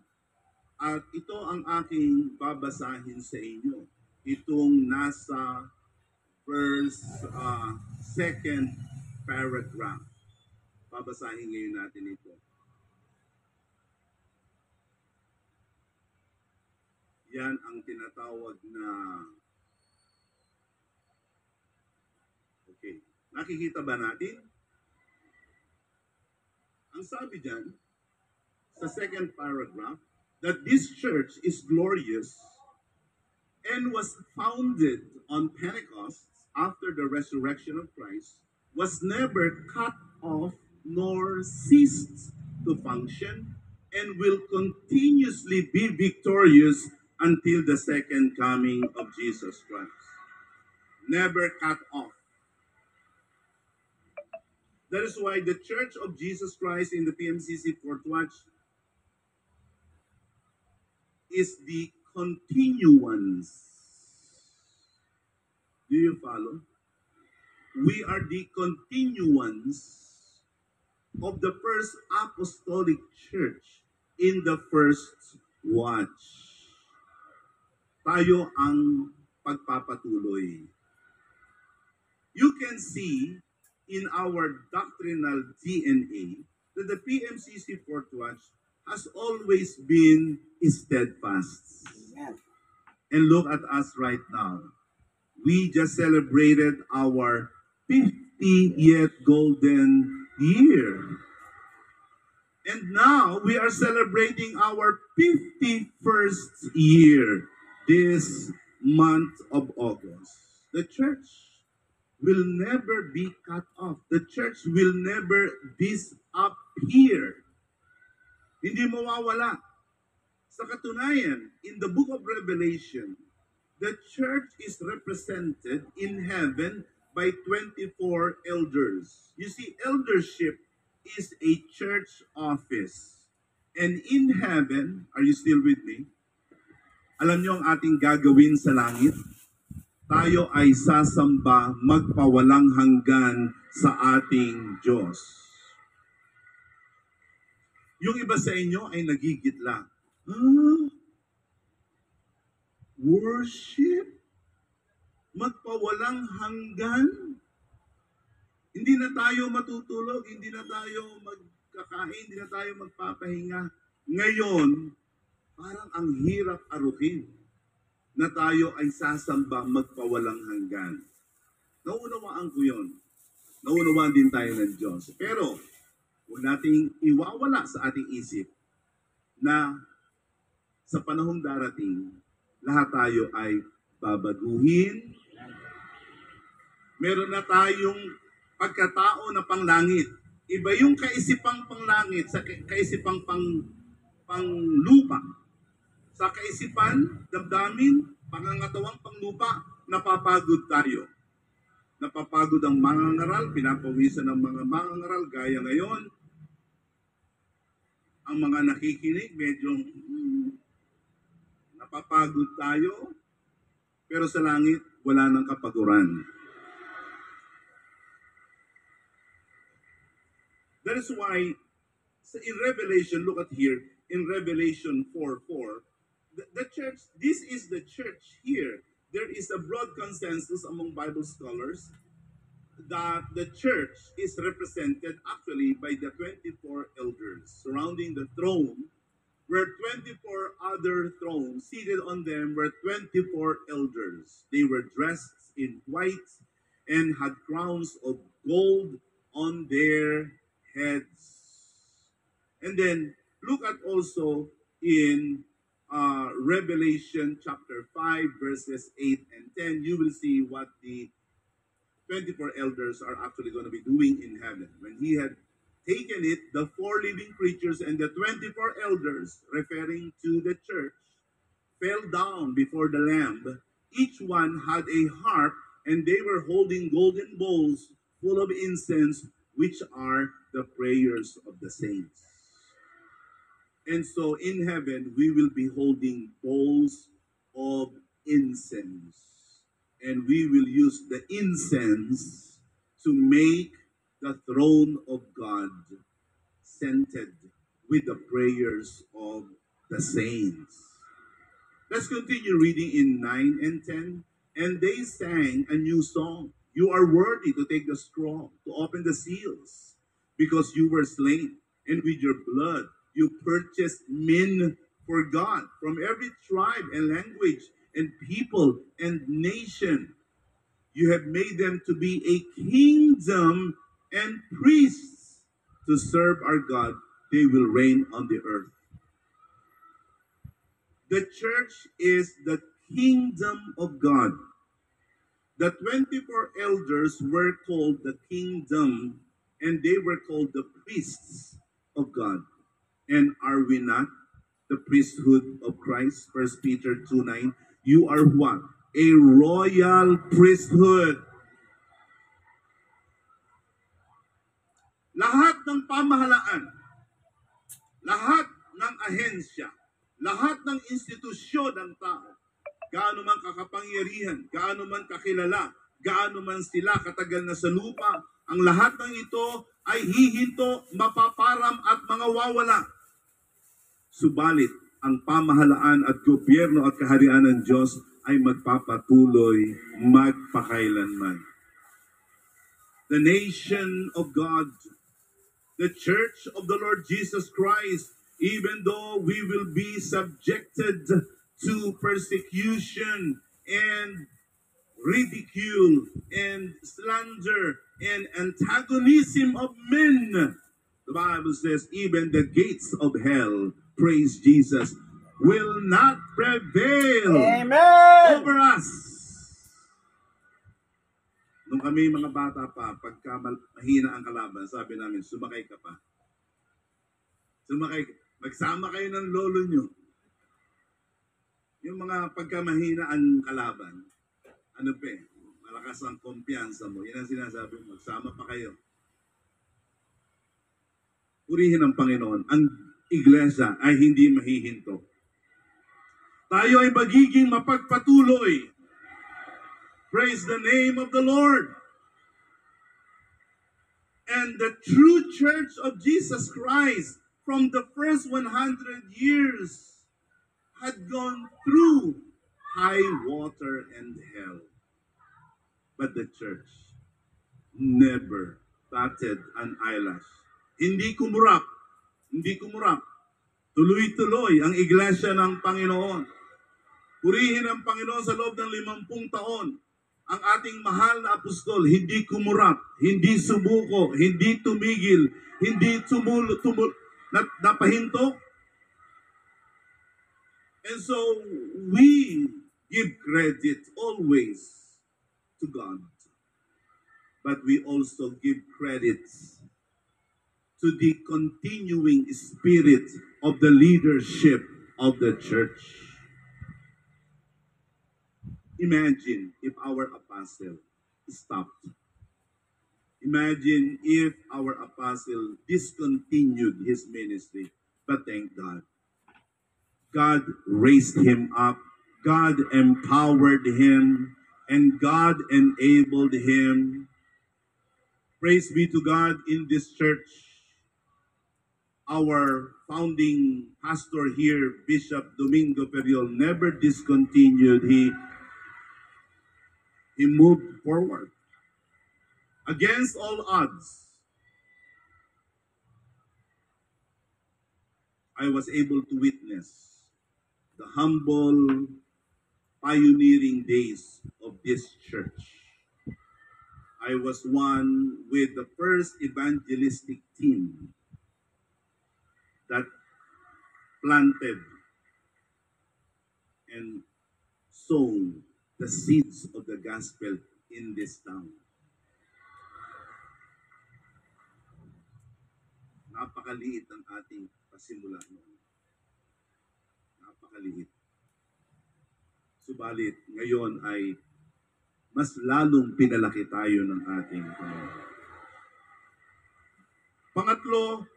At ito ang aking babasahin sa inyo. Itong nasa verse second paragraph. Babasahin ngayon natin ito. Yan ang tinatawag na... Okay. Nakikita ba natin? Ang sabi dyan, sa second paragraph, that this church is glorious and was founded on Pentecost after the resurrection of Christ, was never cut off nor ceased to function, and will continuously be victorious until the second coming of Jesus Christ. Never cut off. That is why the Church of Jesus Christ in the PMCC Fourth Watch is the continuance. Do you follow? we are the continuance of the first apostolic church in the first watch. Tayo ang pagpapatuloy. You can see in our doctrinal DNA that the PMCC Fourth Watch has always been steadfast. Amen. And look at us right now. We just celebrated our 50th golden year. And now we are celebrating our 51st year this month of August. The church will never be cut off. The church will never disappear. Hindi mawawala. Sa katunayan, in the book of Revelation, the church is represented in heaven by 24 elders. You see, eldership is a church office. And in heaven, are you still with me? Alam niyo ang ating gagawin sa langit? Tayo ay sasamba magpawalang hanggan sa ating Diyos. Yung iba sa inyo ay nagigitla. Worship? Magpawalang hanggan? Hindi na tayo matutulog, hindi na tayo magkakain, hindi na tayo magpapahinga. Ngayon, parang ang hirap aruhin na tayo ay sasamba magpawalang hanggan. Naunawaan ko yun. Naunawaan din tayo ng Diyos. Pero, huwag nating iwawala sa ating isip na sa panahong darating, lahat tayo ay babaguhin. Meron na tayong pagkatao na panglangit. Iba yung kaisipang panglangit sa kaisipang panglupa. Sa kaisipan, damdamin, pangangatawang panglupa, napapagod tayo. Napapagod ang mangangaral, pinapawisan ng mga mangangaral, gaya ngayon. Ang mga nakikinig, medyo napapagod tayo, pero sa langit, wala nang kapaguran. That is why, in Revelation, look at here, in Revelation 4:4, the church, this is the church here. There is a broad consensus among Bible scholars that the church is represented actually by the 24 elders. Surrounding the throne were 24 other thrones. Seated on them were 24 elders. They were dressed in white and had crowns of gold on their heads. And then, look at also in Revelation chapter 5, verses 8 and 10, you will see what the 24 elders are actually going to be doing in heaven. When he had taken it, the 4 living creatures and the 24 elders, referring to the church, fell down before the Lamb. Each one had a harp, and they were holding golden bowls full of incense, which are the prayers of the saints. And so in heaven, we will be holding bowls of incense. And we will use the incense to make the throne of God scented with the prayers of the saints. Let's continue reading in 9 and 10. And they sang a new song. You are worthy to take the scroll, to open the seals, because you were slain, and with your blood you purchased men for God from every tribe and language and people and nation. You have made them to be a kingdom and priests to serve our God. They will reign on the earth. The church is the kingdom of God. The 24 elders were called the kingdom, and they were called the priests of God. And are we not the priesthood of Christ? 1 Peter 2:9. You are what? A royal priesthood. Lahat ng pamahalaan, lahat ng ahensya, lahat ng institusyon ng tao, gaano man kakapangyarihan, gaano man kakilala, gaano man sila katagal na sa lupa, ang lahat ng ito ay hihinto, mapaparam at mga wawala. Subalit, ang pamahalaan at gobyerno at kaharian ng Diyos ay magpapatuloy magpakailanman. The nation of God, the church of the Lord Jesus Christ, even though we will be subjected to persecution and ridicule and slander and antagonism of men, the Bible says even the gates of hell, praise Jesus, will not prevail over us. Nung kami mga bata pa, pagka mahina ang kalaban, sabi namin, sumakay ka pa. Sumakay, magsama kayo ng lolo nyo. Yung mga pagka mahina ang kalaban, ano pa eh, malakas ang kumpiyansa mo. Yan ang sinasabi mo, magsama pa kayo. Purihin ang Panginoon. Ang iglesia ay hindi mahihinto. Tayo ay magiging mapagpatuloy. Praise the name of the Lord. And the true church of Jesus Christ from the first 100 years had gone through high water and hell. But the church never batted an eyelash. Hindi kumurap. Hindi kumurap. Tuloy-tuloy ang iglesia ng Panginoon. Purihin ang Panginoon sa loob ng 50 taon. Ang ating mahal na apostol, hindi kumurap, hindi sumuko, hindi tumigil, hindi napahinto. And so, we give credit always to God. But we also give credit to the continuing spirit of the leadership of the church. Imagine if our apostle stopped. Imagine if our apostle discontinued his ministry. But thank God. God raised him up. God empowered him. And God enabled him. Praise be to God in this church. Our founding pastor here, Bishop Domingo Periol, never discontinued. He moved forward against all odds. I was able to witness the humble, pioneering days of this church. I was one with the first evangelistic team that planted and sown the seeds of the gospel in this town. Napakaliit ang ating pasimula noon. Napakaliit. Subalit, ngayon ay mas lalong pinalaki tayo ng ating Panginoon. Pangatlo,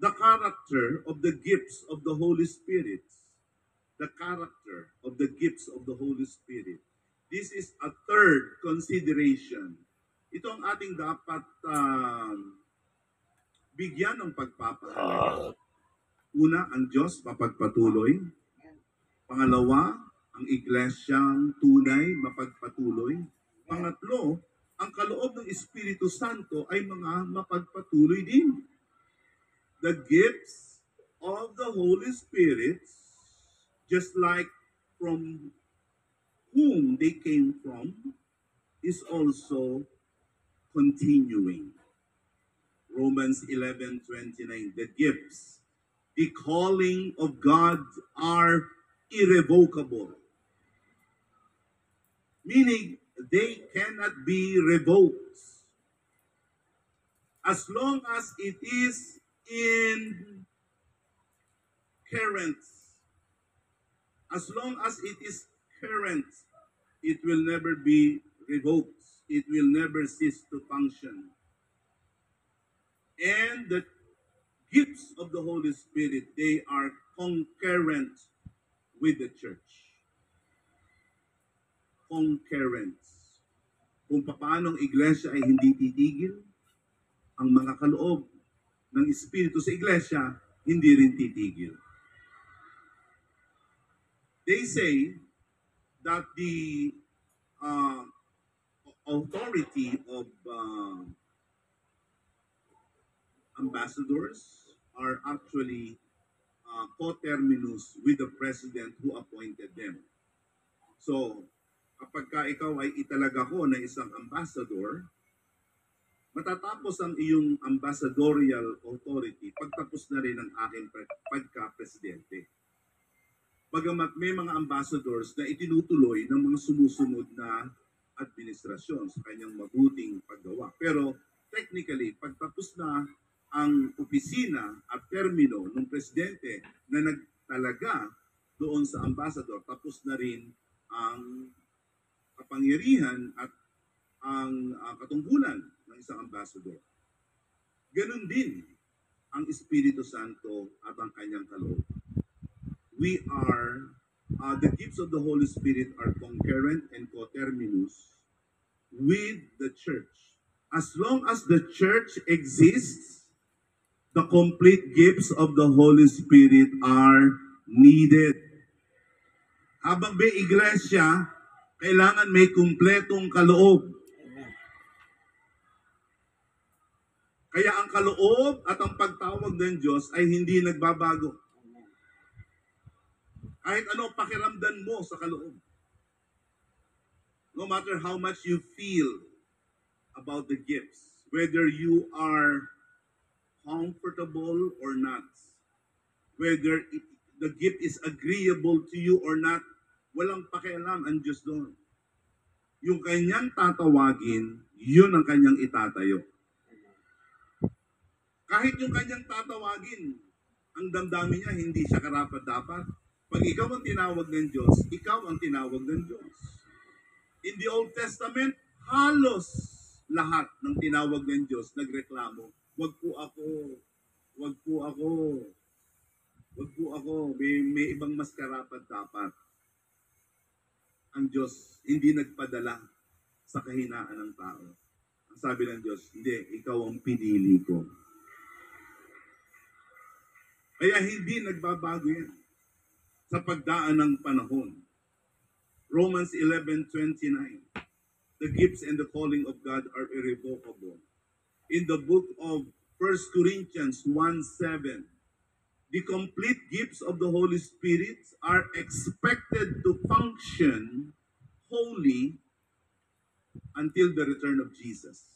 the character of the gifts of the Holy Spirit. The character of the gifts of the Holy Spirit. This is a third consideration. Ito ang ating dapat bigyan ng pagpapahalaga. Una, ang Diyos mapagpatuloy. Pangalawa, ang iglesyang tunay mapagpatuloy. Pangatlo, ang kaloob ng Espiritu Santo ay mga mapagpatuloy din. The gifts of the Holy Spirit, just like from whom they came from, is also continuing. Romans 11:29, the gifts, the calling of God are irrevocable. Meaning, they cannot be revoked. As long as it is in current, as long as it is current, it will never be revoked. It will never cease to function. And the gifts of the Holy Spirit, they are concurrent with the church. Concurrent. kung paano ang iglesia ay hindi titigil, ang mga kaloob ng Espiritu sa iglesia hindi rin titigil. They say that the uh, authority of ambassadors are actually coterminous with the president who appointed them. So, kapag ka ikaw ay italaga ko na isang ambassador, matatapos ang iyong ambassadorial authority pagtapos na rin ang aking pagka-presidente. Bagamat may mga ambassadors na itinutuloy ng mga sumusunod na administrasyon sa kanyang mabuting paggawa. Pero technically, pagtapos na ang opisina at termino ng presidente na nagtalaga doon sa ambassador, tapos na rin ang kapangyarihan at ang katungkulan ng isang ambassador. Ganon din ang Espiritu Santo at ang kanyang kaloob. We are, the gifts of the Holy Spirit are concurrent and coterminous with the church. As long as the church exists, the complete gifts of the Holy Spirit are needed. Habang may iglesia, kailangan may kumpletong kaloob. Kaya ang kaloob at ang pagtawag ng Diyos ay hindi nagbabago. Kahit ano pakiramdam mo sa kaloob. No matter how much you feel about the gifts, whether you are comfortable or not, whether the gift is agreeable to you or not, walang pakialam ang Diyos doon. Yung kanyang tatawagin, yun ang kanyang itatayo. Kahit yung kanyang tatawagin, ang damdamin niya, hindi siya karapat-dapat. Pag ikaw ang tinawag ng Diyos, ikaw ang tinawag ng Diyos. In the Old Testament, halos lahat ng tinawag ng Diyos nagreklamo, wag po ako, wag po ako, wag po ako, may ibang mas karapat-dapat. Ang Diyos hindi nagpadala sa kahinaan ng tao. Ang sabi ng Diyos, hindi, ikaw ang pinili ko. Kaya hindi nagbabago yan sa pagdaan ng panahon. Romans 11:29. The gifts and the calling of God are irrevocable. In the book of 1 Corinthians 1:7, the complete gifts of the Holy Spirit are expected to function wholly until the return of Jesus.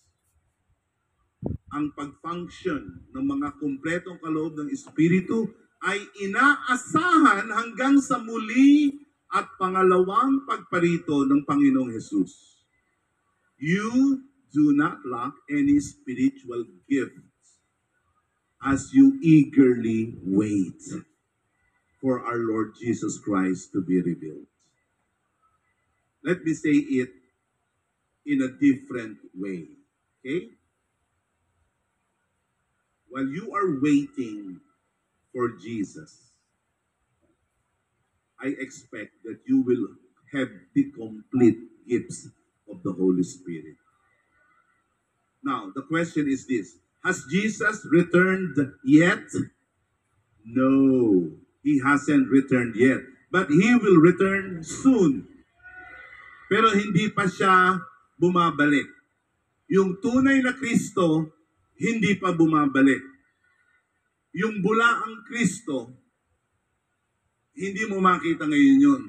Ang pag-function ng mga kumpletong kaloob ng Espiritu ay inaasahan hanggang sa muli at pangalawang pagparito ng Panginoong Jesus. You do not lack any spiritual gifts as you eagerly wait for our Lord Jesus Christ to be revealed. Let me say it in a different way. Okay? While you are waiting for Jesus, I expect that you will have the complete gifts of the Holy Spirit. Now, the question is this: has Jesus returned yet? No, he hasn't returned yet. But he will return soon. Pero hindi pa siya bumabalik. Yung tunay na Kristo, hindi pa bumabalik. Yung bulaang Kristo, hindi mo makita ngayon yun.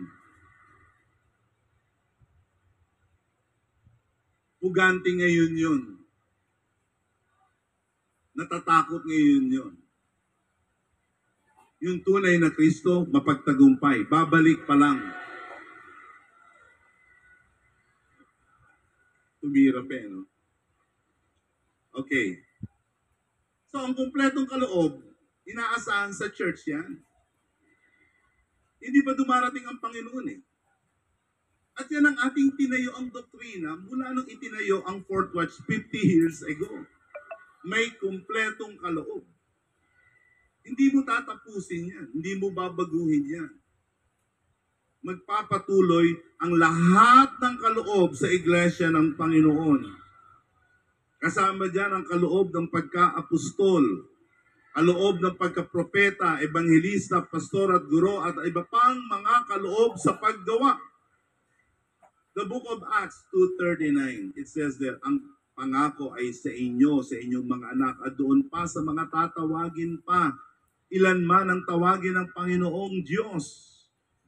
Pugante ngayon yun. Natatakot ngayon yun. Yung tunay na Kristo, mapagtagumpay. Babalik pa lang. Tumira pa, no? Okay. So, ang kumpletong kaloob, inaasahan sa church yan. Hindi pa dumarating ang Panginoon eh. At yan ang ating tinayo ang doktrina mula nung itinayo ang Fourth Watch 50 years ago. May kumpletong kaloob. Hindi mo tatapusin yan. Hindi mo babaguhin yan. magpapatuloy ang lahat ng kaloob sa iglesia ng Panginoon. Kasama dyan ang kaloob ng pagka-apostol, kaloob ng pagka-propeta, ebanghelista, pastor at guro at iba pang mga kaloob sa paggawa. The book of Acts 2:39, it says there, ang pangako ay sa inyo, sa inyong mga anak, at doon pa sa mga tatawagin pa, ilan man ang tawagin ng Panginoong Diyos.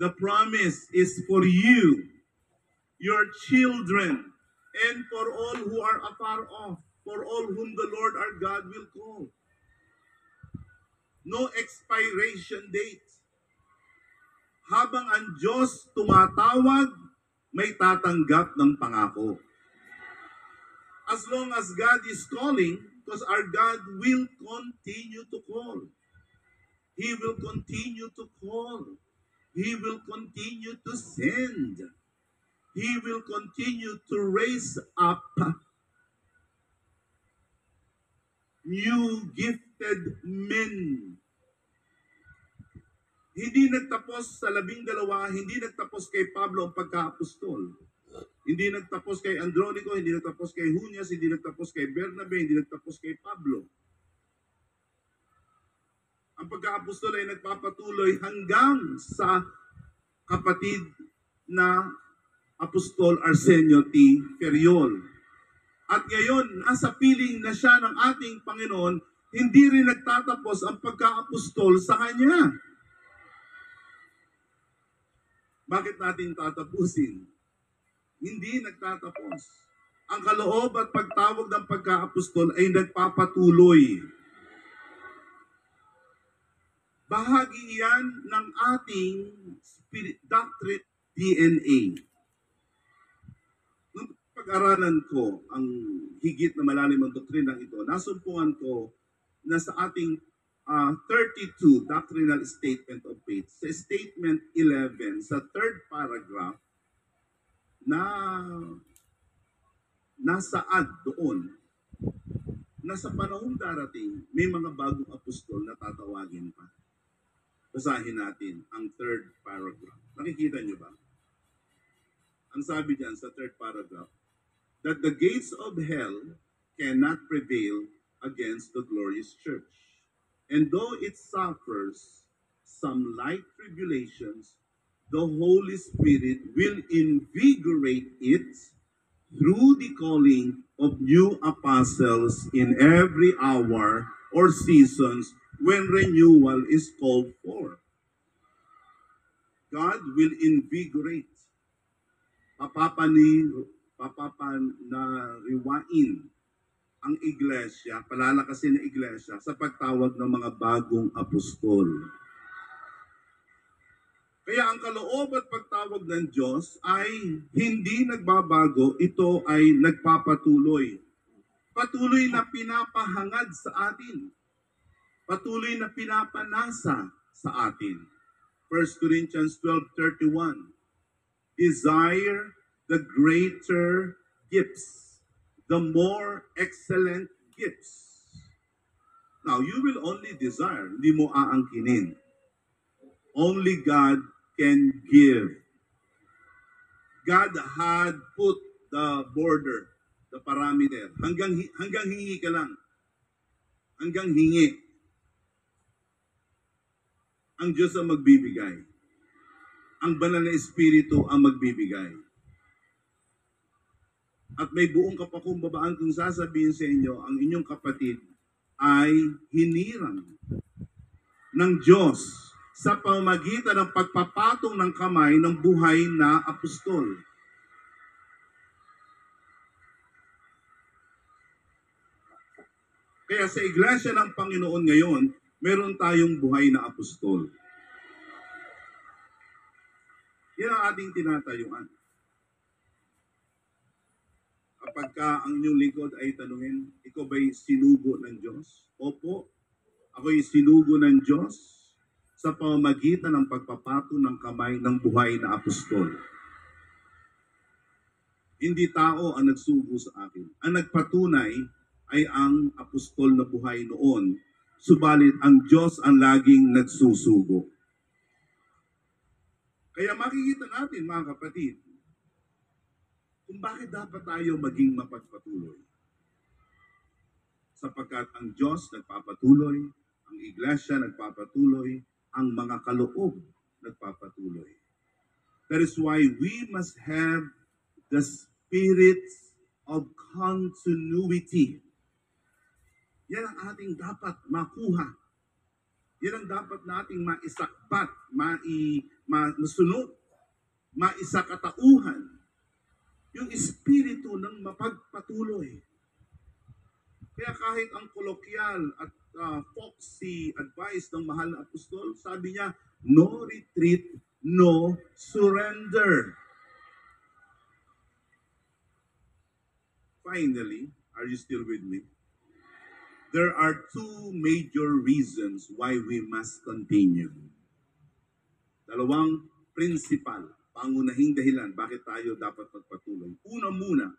The promise is for you, your children, and for all who are afar off, for all whom the Lord our God will call. No expiration date. Habang ang Diyos tumatawag, may tatanggap ng pangako. As long as God is calling, because our God will continue to call. He will continue to call. He will continue to send. He will continue to raise up new gifted men. Hindi nagtapos sa 12, hindi nagtapos kay Pablo ang pagka-apostol. Hindi nagtapos kay Andronico, hindi nagtapos kay Junias, hindi nagtapos kay Bernabe, hindi nagtapos kay Pablo. Ang pagka-apostol ay nagpapatuloy hanggang sa kapatid na Apostol Arsenio T. Ferriol. At ngayon, nasa piling na siya ng ating Panginoon, hindi rin nagtatapos ang pagka-apostol sa kanya. Bakit natin tatapusin? Hindi nagtatapos. Ang kaloob at pagtawag ng pagka-apostol ay nagpapatuloy. Bahagi yan ng ating spirit doctrine DNA. Nung pag-aralan ko ang higit na malalim ang doktrinang ito, nasumpungan ko na sa ating 32 Doctrinal Statement of Faith, sa Statement 11, sa third paragraph, na nasaad doon na sa panahong darating, may mga bagong apostol na tatawagin pa. Basahin natin ang third paragraph. Nakikita niyo ba? Ang sabi diyan sa third paragraph, that the gates of hell cannot prevail against the glorious church. And though it suffers some light tribulations, the Holy Spirit will invigorate it through the calling of new apostles in every hour or seasons when renewal is called for. God will invigorate, papapanariwain ang iglesia, palalakasin ng iglesia sa pagtawag ng mga bagong apostol. Kaya ang kaloob at pagtawag ng Diyos ay hindi nagbabago, ito ay nagpapatuloy. Patuloy na pinapahangad sa atin. Patuloy na pinapanasa sa atin. 1 Corinthians 12:31. Desire the greater gifts, the more excellent gifts. Now, you will only desire, hindi mo aangkinin. Only God can give. God had put the border, the parameter. Hanggang hingi ka lang. Hanggang hingi. Ang Diyos ang magbibigay. Ang banal na Espiritu ang magbibigay. At may buong kapakumbabaan kung sasabihin sa inyo, ang inyong kapatid ay hinirang ng Diyos sa pamamagitan ng pagpapatong ng kamay ng buhay na apostol. Kaya sa iglesia ng Panginoon ngayon, meron tayong buhay na apostol. Yan ang ating tinatayuan. Kapag ang inyong lingkod ay tanungin, ikaw ba'y sinugo ng Diyos? Opo, ako'y sinugo ng Diyos sa pamamagitan ng pagpapato ng kamay ng buhay na apostol. Hindi tao ang nagsugo sa akin. Ang nagpatunay ay ang apostol na buhay noon. Subalit ang Diyos ang laging nagsusugo. Kaya makikita natin, mga kapatid, kung bakit dapat tayo maging mapagpatuloy. Sapagkat ang Diyos nagpapatuloy, ang Iglesia nagpapatuloy, ang mga kaloob nagpapatuloy. That is why we must have the spirit of continuity. Yan ang ating dapat makuha. Yan ang dapat nating maisakbat, masunod, maisakatauhan. Yung espiritu ng mapagpatuloy. Kaya kahit ang kolokyal at folksy advice ng mahal na apostol, sabi niya, no retreat, no surrender. Finally, are you still with me? There are two major reasons why we must continue. Dalawang principal, pangunahing dahilan bakit tayo dapat magpatuloy. Una muna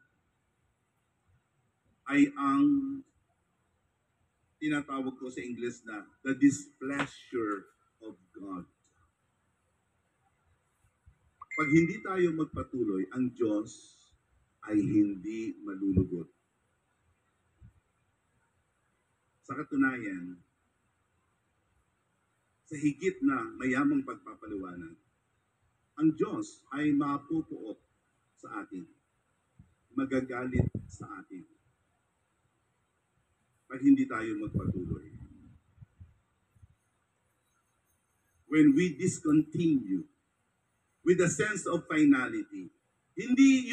ay ang tinatawag ko sa English na the displeasure of God. Pag hindi tayo magpatuloy, ang Diyos ay hindi malulugot. Sa katunayan, sa higit na mayamang pagpapaliwanag, ang Diyos ay mapupuot sa atin, magagalit sa atin, pag hindi tayo magpatuloy. When we discontinue with a sense of finality, hindi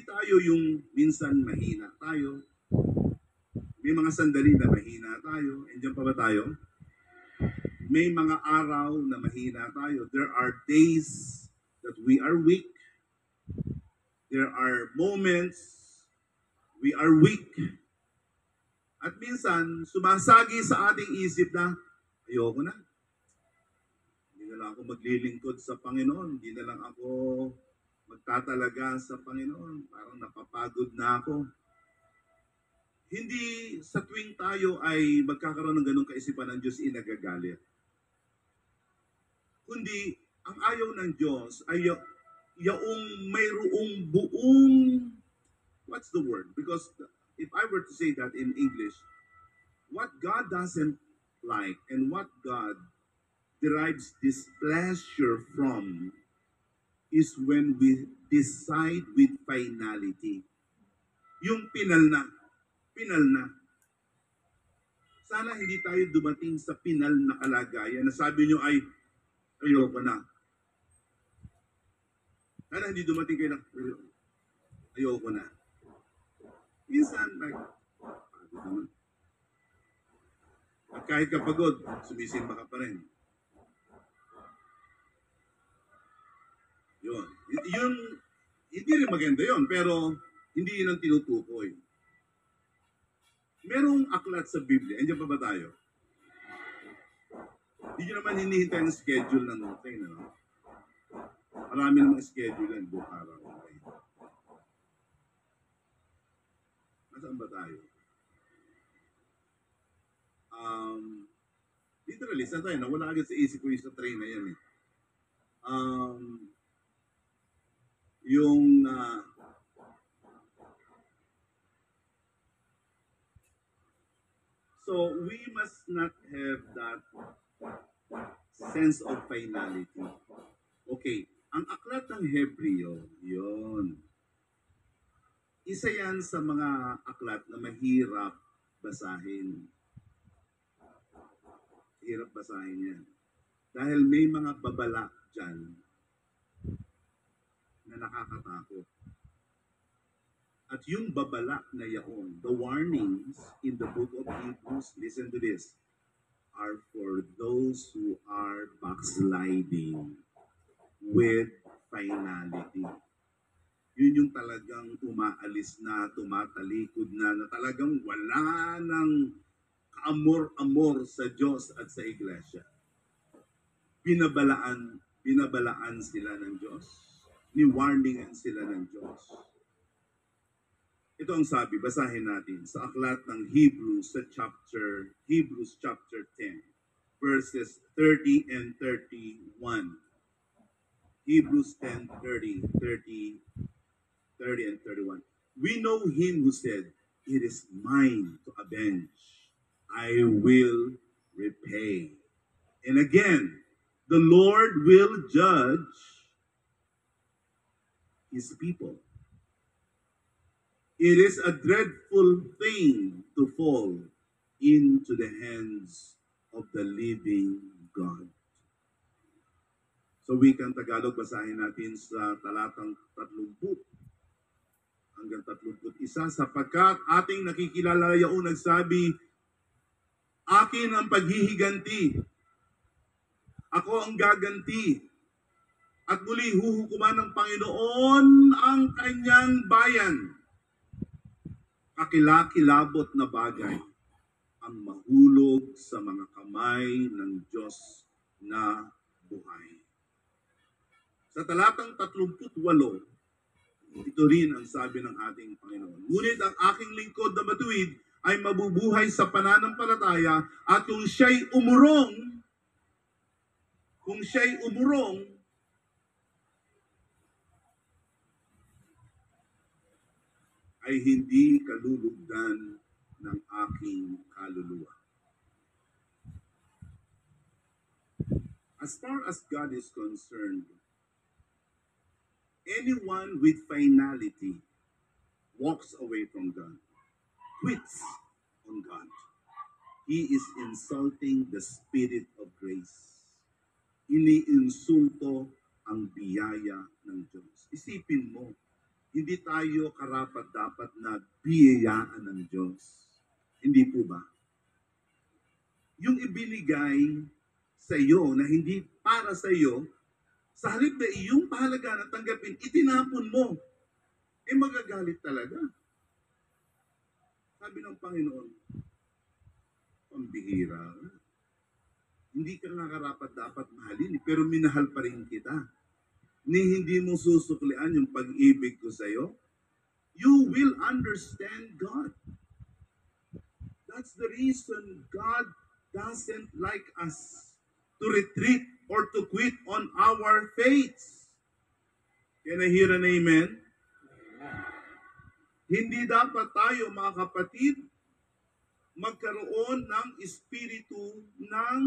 tayo yung minsan mahina tayo. May mga sandali na mahina tayo. Andiyan pa ba tayo? May mga araw na mahina tayo. There are days that we are weak. There are moments we are weak. At minsan, sumasagi sa ating isip na, ayoko na. Hindi na lang ako maglilingkod sa Panginoon. Hindi na lang ako magtatalaga sa Panginoon. Parang napapagod na ako. Hindi sa tuwing tayo ay magkakaroon ng ganong kaisipan ng Diyos inagagalit. Kundi, ang ayaw ng Diyos ay yaong mayroong buong, what's the word? Because if I were to say that in English, what God doesn't like and what God derives displeasure from is when we decide with finality. Yung pinal na. Sana hindi tayo dumating sa pinal na kalagayan na sabi nyo ay, ayoko na. Sana hindi dumating kayo na, ayoko na. Minsan, pagod naman. At kahit kapagod, sumisimba ka pa rin. Yun, hindi rin maganda yun, pero hindi yun ang tinutukoy. Merong aklat sa Biblia. Andiyan pa ba tayo? Hindi nyo naman hinihintay ng schedule ng train. No? Marami namang schedule yan buong araw. Okay? Nasaan ba tayo? Literally, saan tayo? Nawala agad sa isip ko yung sa train na yan. So we must not have that sense of finality. Okay, ang aklat ng Hebreo, yon. Isa yan sa mga aklat na mahirap basahin. Hirap basahin yan. Dahil may mga babala dyan na nakakatakot. At yung babala na yaon, the warnings in the book of Hebrews, listen to this, are for those who are backsliding with finality. Yun yung talagang umaalis na, tumatalikod na talagang wala ng kaamor-amor sa Diyos at sa Iglesia. Binabalaan sila ng Diyos. Ni-warningan sila ng Diyos. Ito ang sabi, basahin natin sa aklat ng Hebrews chapter 10, verses 30 and 31. Hebrews 10, 30 and 31. We know him who said, "It is mine to avenge. I will repay." And again, the Lord will judge his people. It is a dreadful thing to fall into the hands of the living God. So wikang Tagalog, basahin natin sa talatang 30 hanggang 31. Sapagkat ating nakikilala yaong nagsabi, "Akin ang paghihiganti, ako ang gaganti, at muli huhukuman ng Panginoon ang kanyang bayan." Kakilakilabot na bagay ang mahulog sa mga kamay ng Diyos na buhay. Sa talatang 38, ito rin ang sabi ng ating Panginoon. "Ngunit ang aking lingkod na matuwid ay mabubuhay sa pananampalataya, at kung siya'y umurong, ay hindi kalulugdan ng aking kaluluwa." As far as God is concerned, anyone with finality walks away from God, quits on God. He is insulting the Spirit of grace. Iniinsulto ang biyaya ng Diyos. Isipin mo, hindi tayo karapat-dapat na biyayaan ng Diyos. Hindi po ba? Yung ibinigay sa iyo na hindi para sa iyo, sa halip na iyong pahalagahan at tanggapin, itinapon mo. Magagalit talaga. Sabi ng Panginoon, pambihira. Hindi ka nga karapat-dapat mahalin, pero minahal pa rin kita. Ni hindi mo susuklian yung pag-ibig ko sa iyo, you will understand God. That's the reason God doesn't like us to retreat or to quit on our faith. Can I hear an amen? Hindi dapat tayo, mga kapatid, magkaroon ng espiritu ng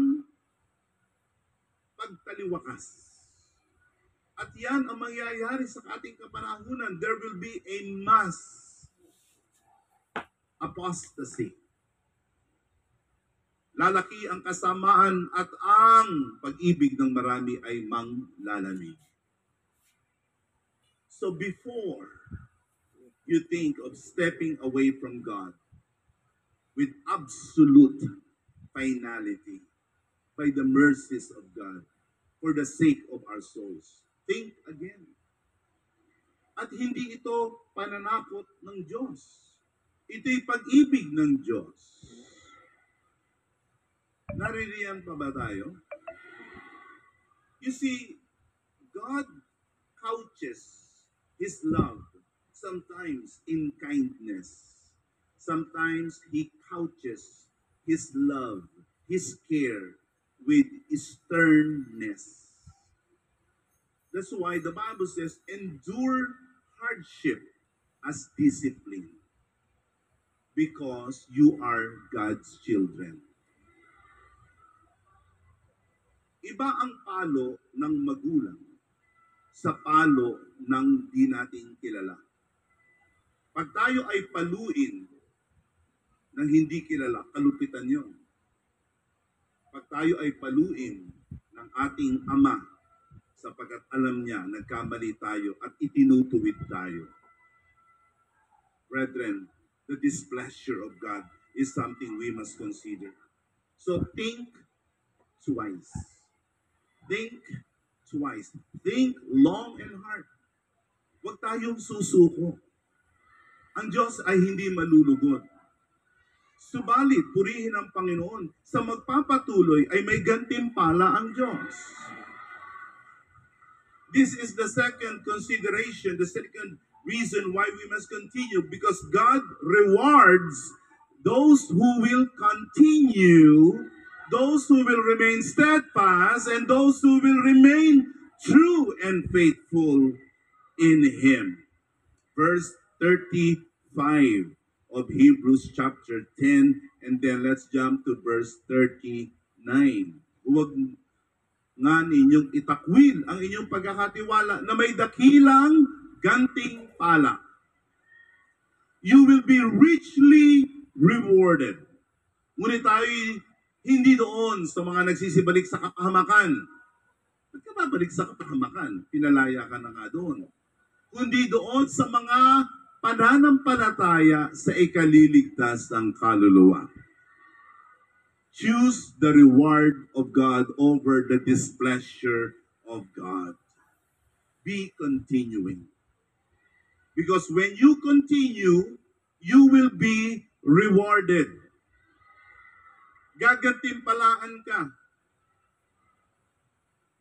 pagtaliwakas. At yan ang mangyayari sa ating kapanahunan. There will be a mass apostasy. Lalaki ang kasamaan at ang pag-ibig ng marami ay manglalamig. So before you think of stepping away from God with absolute finality by the mercies of God for the sake of our souls, think again. At hindi ito pananakot ng Diyos. Ito'y pag-ibig ng Diyos. Naririyan pa ba tayo? You see, God couches His love sometimes in kindness. Sometimes He couches His love, His care with sternness. That's why the Bible says, endure hardship as discipline because you are God's children. Iba ang palo ng magulang sa palo ng di natin kilala. Pag tayo ay paluin ng hindi kilala, kalupitan yun. Pag tayo ay paluin ng ating ama, sapagkat alam niya, nagkamali tayo at itinutuwid tayo. Brethren, the displeasure of God is something we must consider. So think twice. Think twice. Think long and hard. Huwag tayong susuko. Ang Diyos ay hindi malulugod. Subalit, purihin ang Panginoon. Sa magpapatuloy ay may gantimpala ang Diyos. This is the second consideration, the second reason why we must continue, because God rewards those who will continue those who will remain steadfast, and those who will remain true and faithful in Him. Verse 35 of Hebrews chapter 10, and then let's jump to verse 39. Huwag nga ninyong itakwil ang inyong pagkakatiwala na may dakilang ganting pala. You will be richly rewarded. Ngunit tayo hindi doon sa mga nagsisibalik sa kapahamakan. Ba't ka babalik sa kapahamakan? Pinalaya ka na nga doon. Kundi doon sa mga pananampalataya sa ikaliligtas ng kaluluwa. Choose the reward of God over the displeasure of God. Be continuing. Because when you continue, you will be rewarded. Gagantimpalaan ka.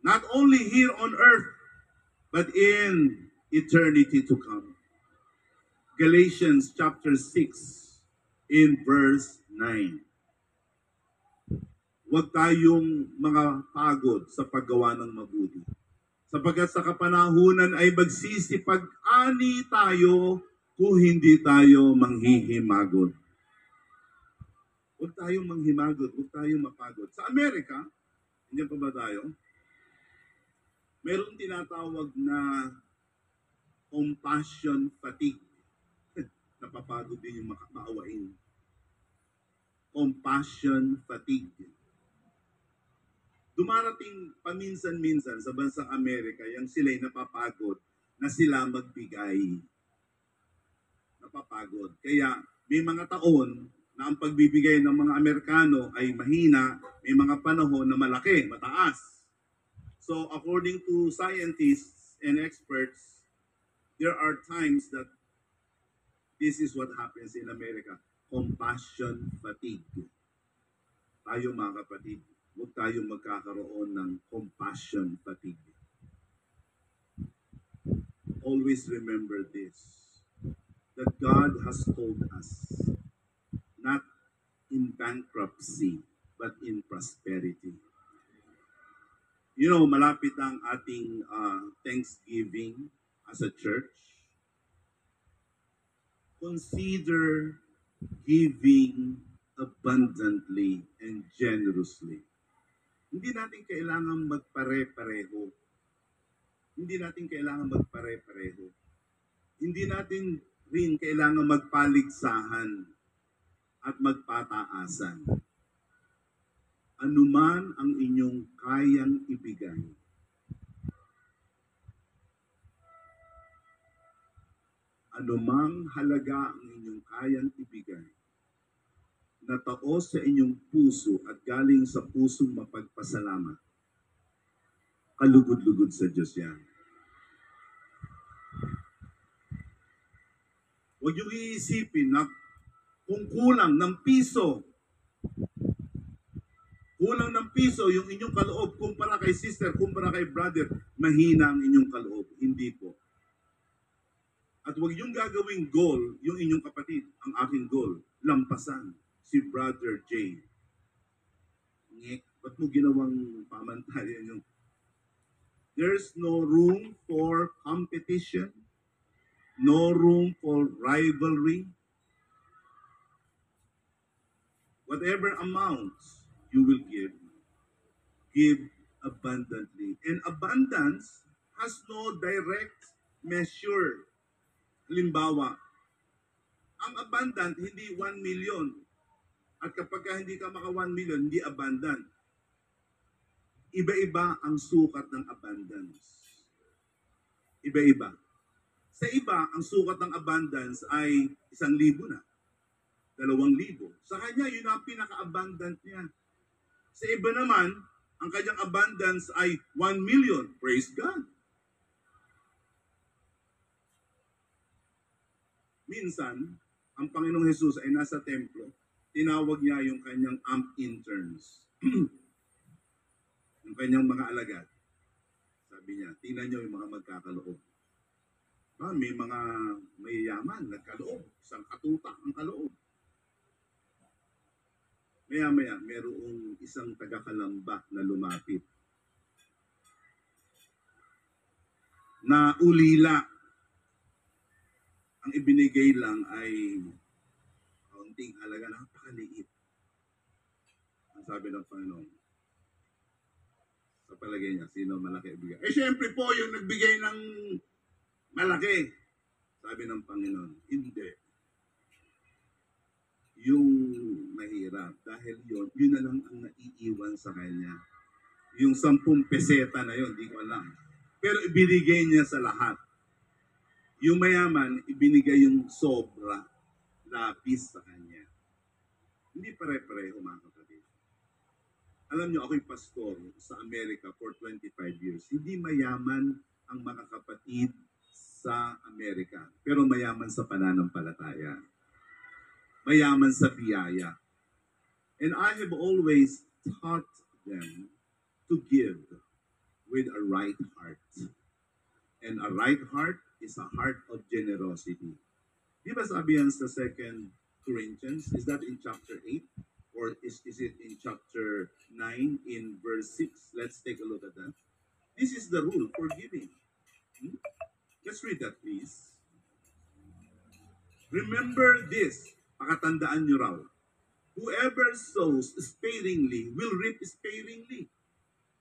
Not only here on earth, but in eternity to come. Galatians chapter 6 in verse 9. Huwag tayong mga pagod sa paggawa ng mabuti. Sapagkat sa kapanahunan ay magsisipag-ani tayo kung hindi tayo manghihimagod. Huwag tayong manghimagod, huwag tayong mapagod. Sa Amerika, hindi pa ba tayo? Meron tinatawag na compassion fatigue. Napapagod din yung maawain. Compassion fatigue. Dumarating paminsan-minsan sa bansang Amerika yung sila'y napapagod na sila magbigay. Napapagod. Kaya may mga taon na ang pagbibigay ng mga Amerikano ay mahina, may mga panahon na malaki, mataas. So according to scientists and experts, there are times that this is what happens in America. Compassion fatigue. Tayo mga kapatid, huwag tayong magkakaroon ng compassion fatigue. Always remember this, that God has told us, not in bankruptcy, but in prosperity. You know, malapit ang ating Thanksgiving as a church. Consider giving abundantly and generously. Hindi natin kailangan magpare-pareho. Hindi natin kailangan magpare-pareho. Hindi natin rin kailangan magpaligsahan at magpataasan. Anuman ang inyong kayang ibigay, anumang halaga ang inyong kayang ibigay, na taos sa inyong puso at galing sa pusong mapagpasalamat, kalugod-lugod sa Diyos yan. Huwag yung iisipin na kung kulang ng piso yung inyong kaloob kumpara kay sister, kumpara kay brother, mahina ang inyong kaloob. Hindi po. At huwag yung gagawing goal yung inyong kapatid. Ang aking goal, lampasan si Brother Jay. Ba't mo ginawang pamantayan yung... There's no room for competition, no room for rivalry. Whatever amounts you will give abundantly. And abundance has no direct measure. Halimbawa, ang abundant, hindi 1 million. At kapag hindi ka maka 1 million, hindi abundant. Iba-iba ang sukat ng abundance. Iba-iba. Sa iba, ang sukat ng abundance ay 1,000 na. 2,000. Sa kanya, yun ang pinaka-abundant niya. Sa iba naman, ang kanyang abundance ay 1 million. Praise God. Minsan, ang Panginoong Jesus ay nasa templo, tinawag niya yung kanyang interns. Yung kanyang mga alagad. Sabi niya, tingnan niyo yung mga magkakaloob. May mga mayayaman, nagkaloob. Isang katutak ang kaloob. Maya-maya, merong isang taga-Kalamba na lumapit na ulila. Ang ibinigay lang ay kaunting halaga, napakaliit. Ang sabi ng Panginoon, sa palagay niya, sino malaki ibigay? Eh, syempre po, yung nagbigay ng malaki. Sabi ng Panginoon, hindi. Yung mahirap. Dahil yun na lang ang naiiwan sa kanya. Yung 10 peseta na yun, di ko alam. Pero ibinigay niya sa lahat. Yung mayaman, ibinigay yung sobra, lapis sa kanya. Hindi pare-pareho mga kapatid. Alam niyo, ako'y pastor sa Amerika for 25 years. Hindi mayaman ang mga kapatid sa Amerika, pero mayaman sa pananampalataya. Mayaman sa biyaya. And I have always taught them to give with a right heart. And a right heart is a heart of generosity. Di ba sabi yan sa 2 Corinthians? Is that in chapter 8? Or is it in chapter 9 in verse 6? Let's take a look at that. This is the rule for giving. Let's read that, please. Remember this. Pakatandaan nyo raw. Whoever sows sparingly will reap sparingly.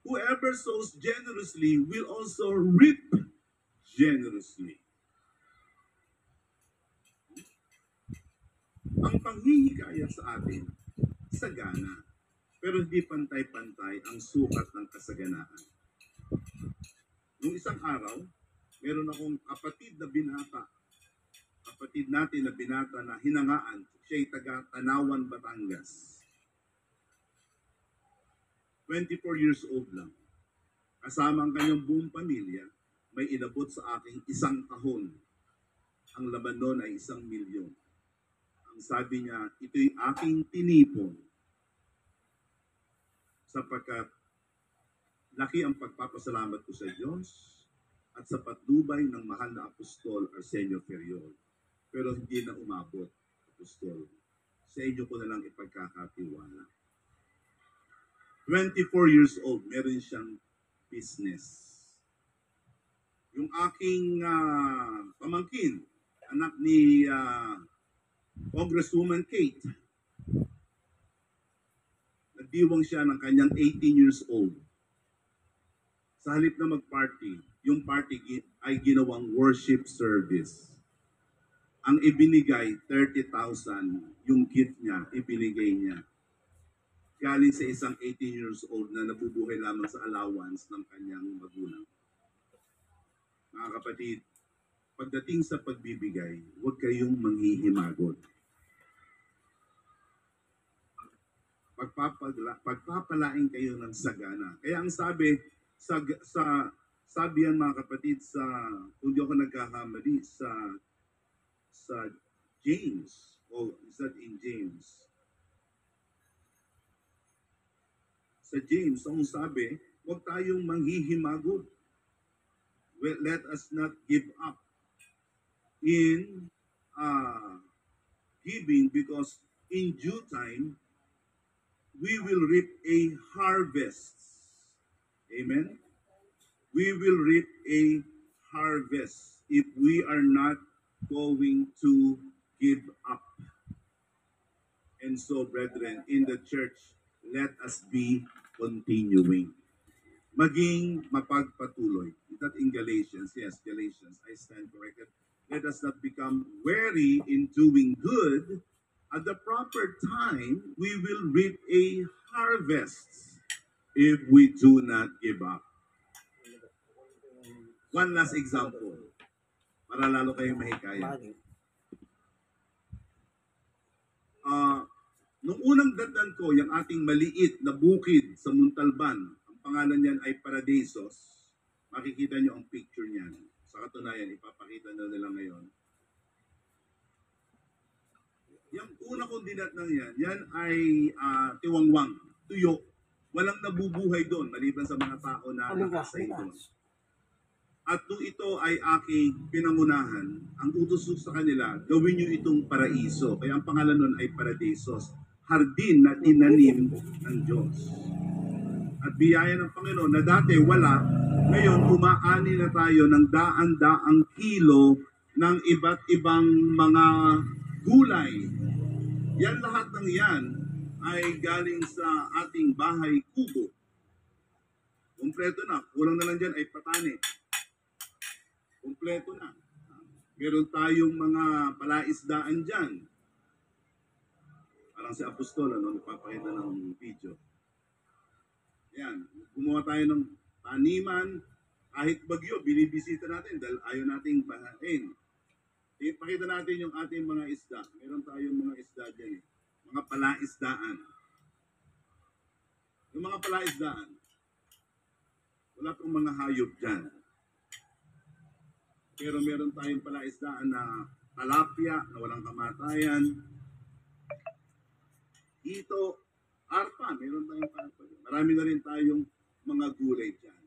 Whoever sows generously will also reap generously. Ang panghihikayat sa atin, sagana. Pero hindi pantay-pantay ang sukat ng kasaganaan. Nung isang araw, meron akong kapatid na binata. Kapatid natin na binata na hinangaan. Siya'y taga Tanawan, Batangas. 24 years old lang. Kasama ang kanyang buong pamilya, may inabot sa aking 1 kahon. Ang laman nun ay 1 milyon. Ang sabi niya, ito'y aking tinipon sapagkat laki ang pagpapasalamat ko sa Diyos at sa patnubay ng mahal na apostol Arsenio Ferriol. Pero hindi na umabot, apostol. Sa inyo ko na lang ipagkakatiwala. 24 years old, meron siyang business. Yung aking pamangkin, anak ni Congresswoman Kate, nagdiwang siya ng kanyang 18 years old. Sa halip na mag-party, yung party ay ginawang worship service. Ang ibinigay, 30,000, yung gift niya, ibinigay niya. Galing sa isang 18 years old na nabubuhay lamang sa allowance ng kanyang magulang. Mga kapatid, pagdating sa pagbibigay, huwag kayong manghihimagot. Pagpapalain kayo ng sagana. Kaya ang sabi, sabi yan mga kapatid sa, kung di ako nagkakamali, sa James, o is that in James? Sa James, ang sabi, huwag tayong manghihimagot. Well, let us not give up in giving, because in due time, we will reap a harvest. Amen? We will reap a harvest if we are not going to give up. And so, brethren, in the church, let us be continuing. Maging mapagpatuloy. Is that in Galatians? Yes, Galatians. I stand corrected. Let us not become weary in doing good. At the proper time, we will reap a harvest if we do not give up. One last example, para lalo kayong mahikaya. Nung unang datnan ko, yung ating maliit na bukid sa Muntalban, ang pangalan niyan ay Paradisos. Makikita niyo ang picture niyan. Sa katunayan, ipapakita na nila ngayon. Yung una kong dinatnan yan ay tiwangwang, tuyo. Walang nabubuhay doon, maliban sa mga tao na nakasay doon. At nung ito ay aking pinangunahan, ang utos sa kanila, gawin niyo itong paraiso. Kaya ang pangalan nun ay Paradisos. hardin na tinanim ng Diyos. At biyaya ng Panginoon na dati wala, ngayon umaani na tayo ng daan-daang kilo ng iba't ibang mga gulay. Yan lahat ng yan ay galing sa ating bahay kubo. Kompleto na. Kulang na lang dyan ay patani. Kompleto na. Meron tayong mga palaisdaan dyan. Parang si Apostol, nagpapakita ng video. Yan. Gumawa tayo ng taniman. Kahit bagyo, binibisita natin dahil ayaw nating bahain. Ipakita natin yung ating mga isda. Meron tayong mga isda dyan. Mga palaisdaan. Yung mga palaisdaan, wala pong mga hayop dyan. Pero meron tayong palaisdaan na talapia, na walang kamatayan. Ito, arpa, meron tayong arpa. Marami na rin tayong mga gulay dyan.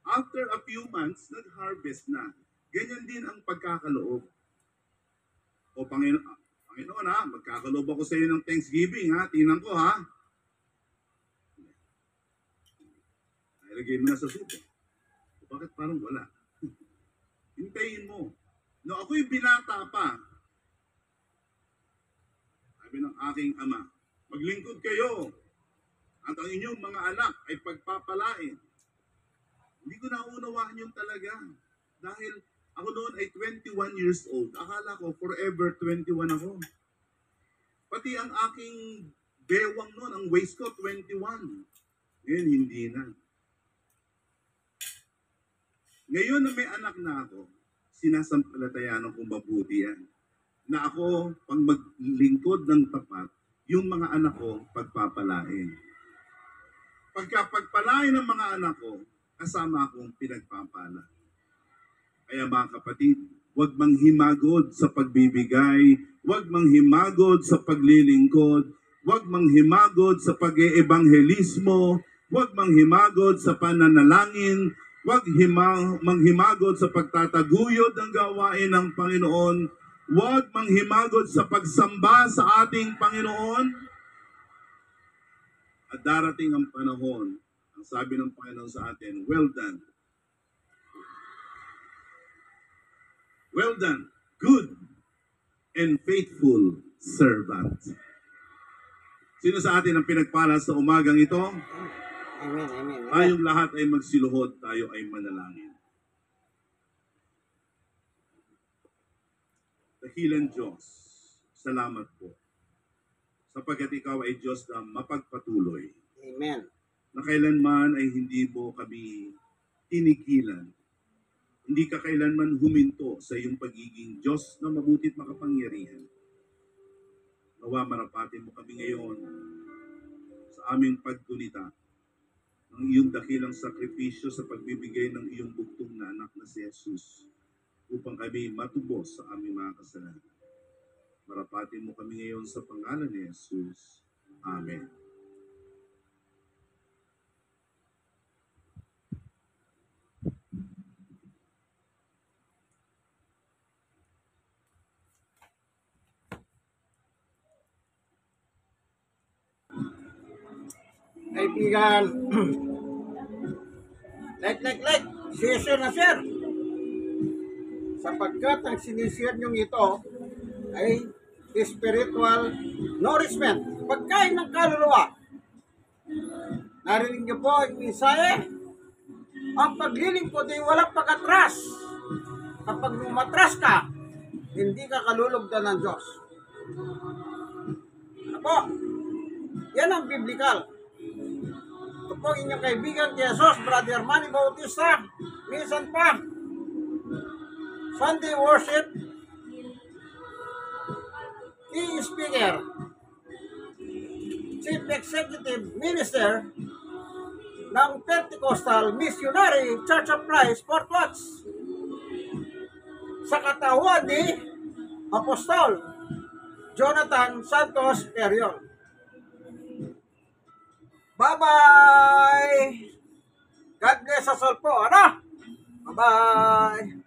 After a few months, nag-harvest na. Ganyan din ang pagkakaloob. O Panginoon ha, magkakaloob ako sa iyo ng Thanksgiving ha, tingnan ko ha. Ilagay mo na sa suko. Bakit parang wala? Hintayin mo. No, ako yung binata pa. Sabi ng aking ama, maglingkod kayo at ang inyong mga anak ay pagpapalain. Hindi ko naunawaan yung talaga. Dahil ako noon ay 21 years old. Akala ko forever 21 ako. Pati ang aking bewang noon, ang waist ko 21. Ngayon hindi na. Ngayon na may anak na ako, sinasampalatayanan kong mabuti yan. Na ako, pag maglingkod ng tapat, yung mga anak ko pagpapalain. Pagkapagpalain ng mga anak ko, kasama akong pinagpapala. Kaya mga kapatid, huwag manghimagod sa pagbibigay, huwag manghimagod sa paglilingkod, huwag manghimagod sa pag-eebanghelismo, huwag manghimagod sa pananalangin, huwag manghimagod sa pagtataguyod ng gawain ng Panginoon, huwag manghimagod sa pagsamba sa ating Panginoon. At darating ang panahon, ang sabi ng Panginoon sa atin, well done. Well done, good and faithful servant. Sino sa atin ang pinagpala sa umagang ito? Amen, amen. Tayong lahat ay magsiluhod, tayo ay manalangin. Dakilang Diyos, salamat po. Sapagkat ikaw ay Diyos na mapagpatuloy. Amen. Na kailanman ay hindi mo kami tinigilan. Hindi ka kailanman huminto sa iyong pagiging Diyos na mabuti't makapangyarihan. Nawa marapatin mo kami ngayon sa aming paggunita ng iyong dakilang sakripisyo sa pagbibigay ng iyong bugtong na anak na si Jesus upang kami matubos sa aming mga kasalanan. Marapatin mo kami ngayon sa pangalan ni Jesus. Amen. Kaibigan, like, share na share. Sapagkat ang sinishare nyo ito ay spiritual nourishment, pagkain ng kaluluwa. Narinig nyo po ang mensahe? Ang paglilingkod ay walang pag-atras. Kapag lumatras ka, hindi ka kalulugdan ng Diyos. Ano po? Yan ang biblical. Ito po inyong kaibigan kay Jesus, Brother Manny Bautista. Minsan pa, Sunday worship, key speaker, Chief Executive Minister ng Pentecostal Missionary Church of Christ, Fort Watts. Sa katawan ni Apostol Jonathan Santos Perion. Bye-bye! God bless us all po, ano? Bye-bye!